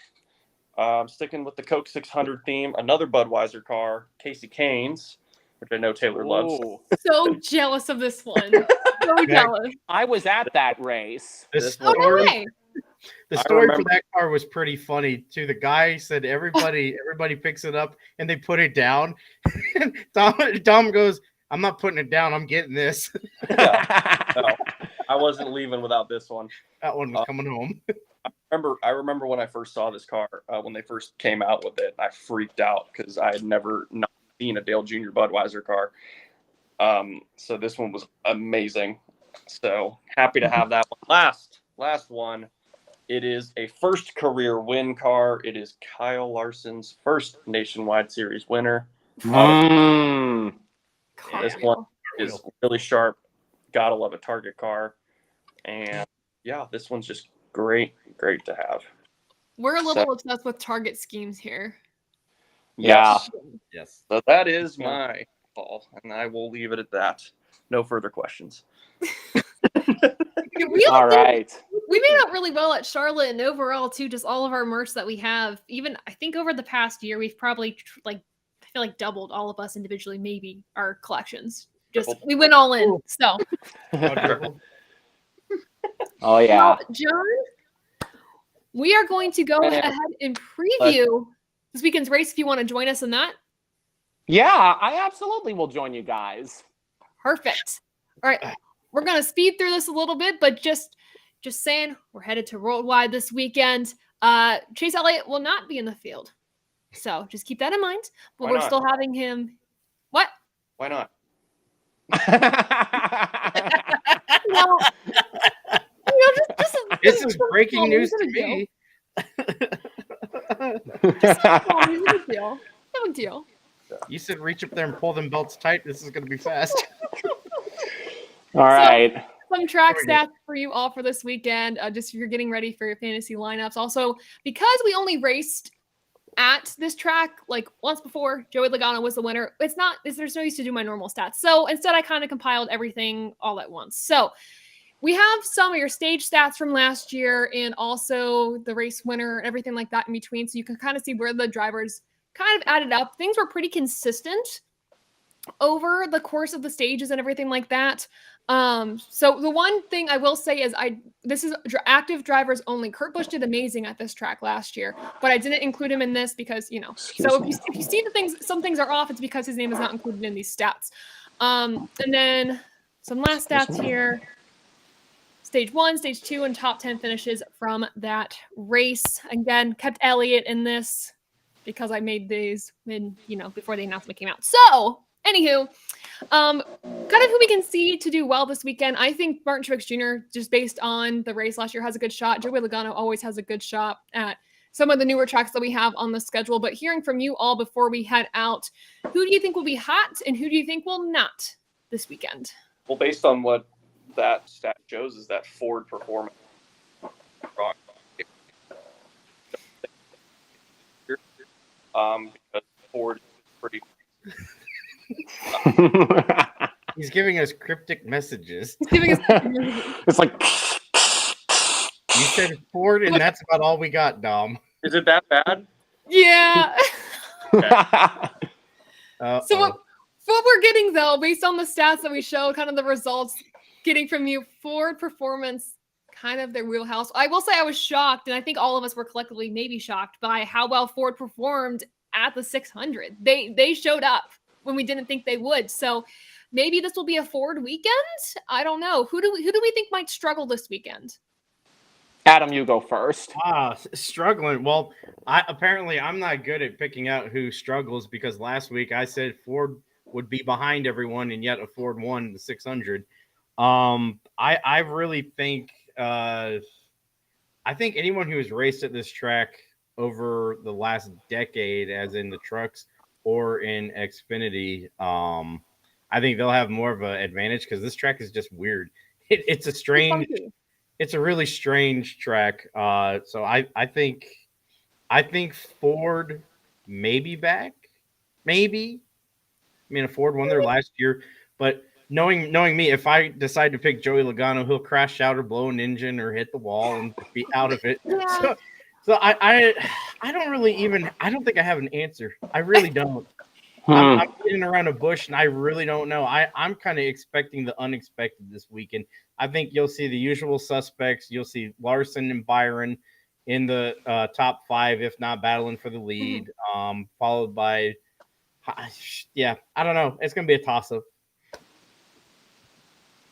Sticking with the Coke 600 theme, another Budweiser car, Casey Kane's, which I know Taylor loves. Ooh. So jealous of this one. So jealous. I was at that race. The This Oh, no story, way. the I story for remember- that car was pretty funny too. The guy said everybody picks it up and they put it down. Tom goes, "I'm not putting it down. I'm getting this." Yeah, no, I wasn't leaving without this one. That one was coming home. I remember when I first saw this car, when they first came out with it, I freaked out because I had never not seen a Dale Jr. Budweiser car. So this one was amazing. So happy to have that one. Last one. It is a first career win car. It is Kyle Larson's first Nationwide Series winner. Mm. This one is really sharp. Gotta love a Target car. And yeah, this one's just great to have. We're a little obsessed with target schemes here. Yeah. Yes. So that is my call, and I will leave it at that. No further questions. All right. We made out really well at Charlotte, and overall too, just all of our merch that we have. Even I think over the past year, we've probably I feel like doubled, all of us individually, maybe our collections. Just we went all in. So Oh yeah. well, John, we are going to go ahead and preview this weekend's race. If you want to join us in that, Yeah, I absolutely will join you guys. perfect. All right, we're gonna speed through this a little bit, but just saying, we're headed to Worldwide this weekend. Chase Elliott will not be in the field, so just keep that in mind. But Why we're not? still having him. What? Why not? Well, just This is breaking news to deal. me. No big deal. You said reach up there and pull them belts tight. This is going to be fast. All right. Some track There we stats for you all for this weekend. Just if you're getting ready for your fantasy lineups. Also, because we only raced at this track like once before, Joey Logano was the winner. There's no use to do my normal stats. So instead, I kind of compiled everything all at once. So we have some of your stage stats from last year and also the race winner and everything like that in between. So you can kind of see where the drivers kind of added up. Things were pretty consistent over the course of the stages and everything like that. So the one thing I will say is this is active drivers only. Kurt Busch did amazing at this track last year, but I didn't include him in this because, so if you see some things are off, it's because his name is not included in these stats. And then some last stats here. Stage 1, Stage 2, and top 10 finishes from that race. Again, kept Elliott in this because I made these before the announcement came out. So, anywho, kind of who we can see to do well this weekend. I think Martin Truex Jr., just based on the race last year, has a good shot. Joey Logano always has a good shot at some of the newer tracks that we have on the schedule. But hearing from you all before we head out, who do you think will be hot and who do you think will not this weekend? Well, based on what that stat shows, is that Ford performance. Because Ford is pretty. He's giving us cryptic messages. It's like You said Ford, and that's about all we got, Dom. Is it that bad? Yeah. Uh-oh. So what we're getting, though, based on the stats that we show, kind of the results getting from you, Ford performance, kind of their wheelhouse. I will say I was shocked, and I think all of us were collectively maybe shocked by how well Ford performed at the 600. They showed up when we didn't think they would. So maybe this will be a Ford weekend. I don't know. Who do we think might struggle this weekend? Adam, you go first. Struggling. Well, I'm not good at picking out who struggles because last week I said Ford would be behind everyone, and yet a Ford won the 600. I really think I think anyone who has raced at this track over the last decade, as in the trucks or in Xfinity, I think they'll have more of an advantage because this track is just weird. It's a strange. it's a really strange track. So I think Ford may be back. Maybe. I mean, Ford won there last year, but knowing me, if I decide to pick Joey Logano, he'll crash out or blow an engine or hit the wall and be out of it. Yeah. So I don't really even. I don't think I have an answer. I really don't. I'm getting around a bush, and I really don't know. I'm kind of expecting the unexpected this weekend. I think you'll see the usual suspects. You'll see Larson and Byron in the top 5, if not battling for the lead, followed by, yeah, I don't know. It's going to be a toss-up.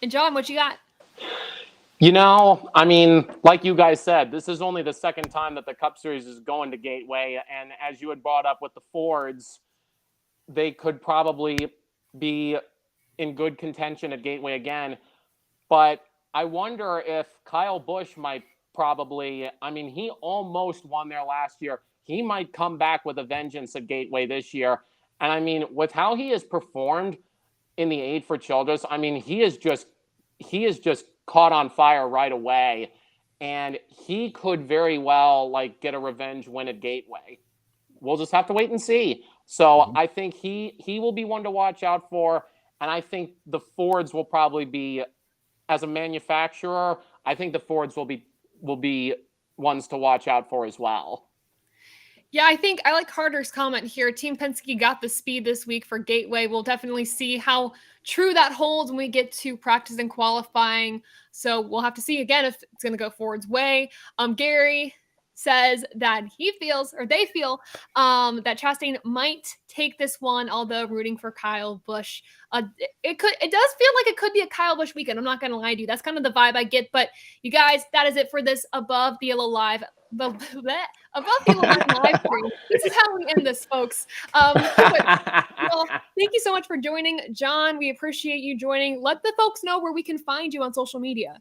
And John, what you got? You know, I mean, like you guys said, this is only the second time that the Cup Series is going to Gateway. And as you had brought up with the Fords, they could probably be in good contention at Gateway again. But I wonder if Kyle Busch might probably, I mean, he almost won there last year. He might come back with a vengeance at Gateway this year. And I mean, with how he has performed in the 8 for Childress, I mean, he is just caught on fire right away. And he could very well like get a revenge win at Gateway. We'll just have to wait and see. So I think he will be one to watch out for. And I think the Fords will probably be, as a manufacturer, I think the Fords will be ones to watch out for as well. Yeah, I think I like Carter's comment here. Team Penske got the speed this week for Gateway. We'll definitely see how true that holds when we get to practice and qualifying. So we'll have to see again if it's going to go Ford's way. Gary says that he feels, or they feel, that Chastain might take this one, although rooting for Kyle Busch. It does feel like it could be a Kyle Busch weekend. I'm not going to lie to you. That's kind of the vibe I get. But you guys, that is it for this Above the Yellow Live. Above the Yellow Line live stream. This is how we end this, folks. Well, thank you so much for joining, John. We appreciate you joining. Let the folks know where we can find you on social media.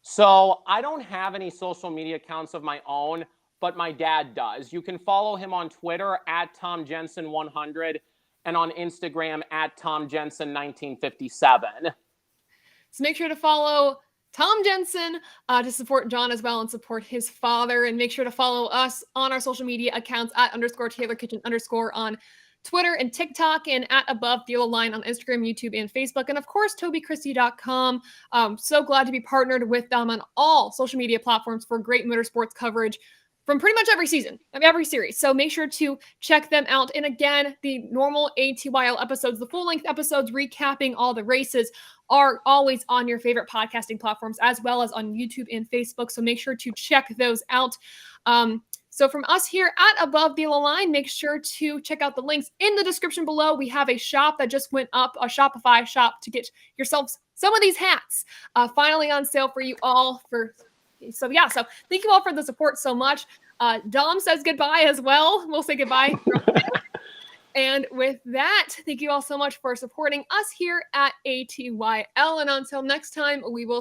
So I don't have any social media accounts of my own, but my dad does. You can follow him on Twitter at TomJensen100 and on Instagram at TomJensen1957. So make sure to follow Tom Jensen to support John as well and support his father. And make sure to follow us on our social media accounts at _TaylorKitchen_ on Twitter and TikTok, and at Above the Yellow Line on Instagram, YouTube, and Facebook. And of course, TobyChristie.com. So glad to be partnered with them on all social media platforms for great motorsports coverage from pretty much every season of every series. So make sure to check them out. And again, the normal ATYL episodes, the full-length episodes recapping all the races, are always on your favorite podcasting platforms as well as on YouTube and Facebook. So make sure to check those out. So from us here at Above the Yellow Line, make sure to check out the links in the description below. We have a shop that just went up, a Shopify shop, to get yourselves some of these hats finally on sale for you all. So thank you all for the support so much. Dom says goodbye as well. We'll say goodbye. And with that, thank you all so much for supporting us here at ATYL. And until next time, we will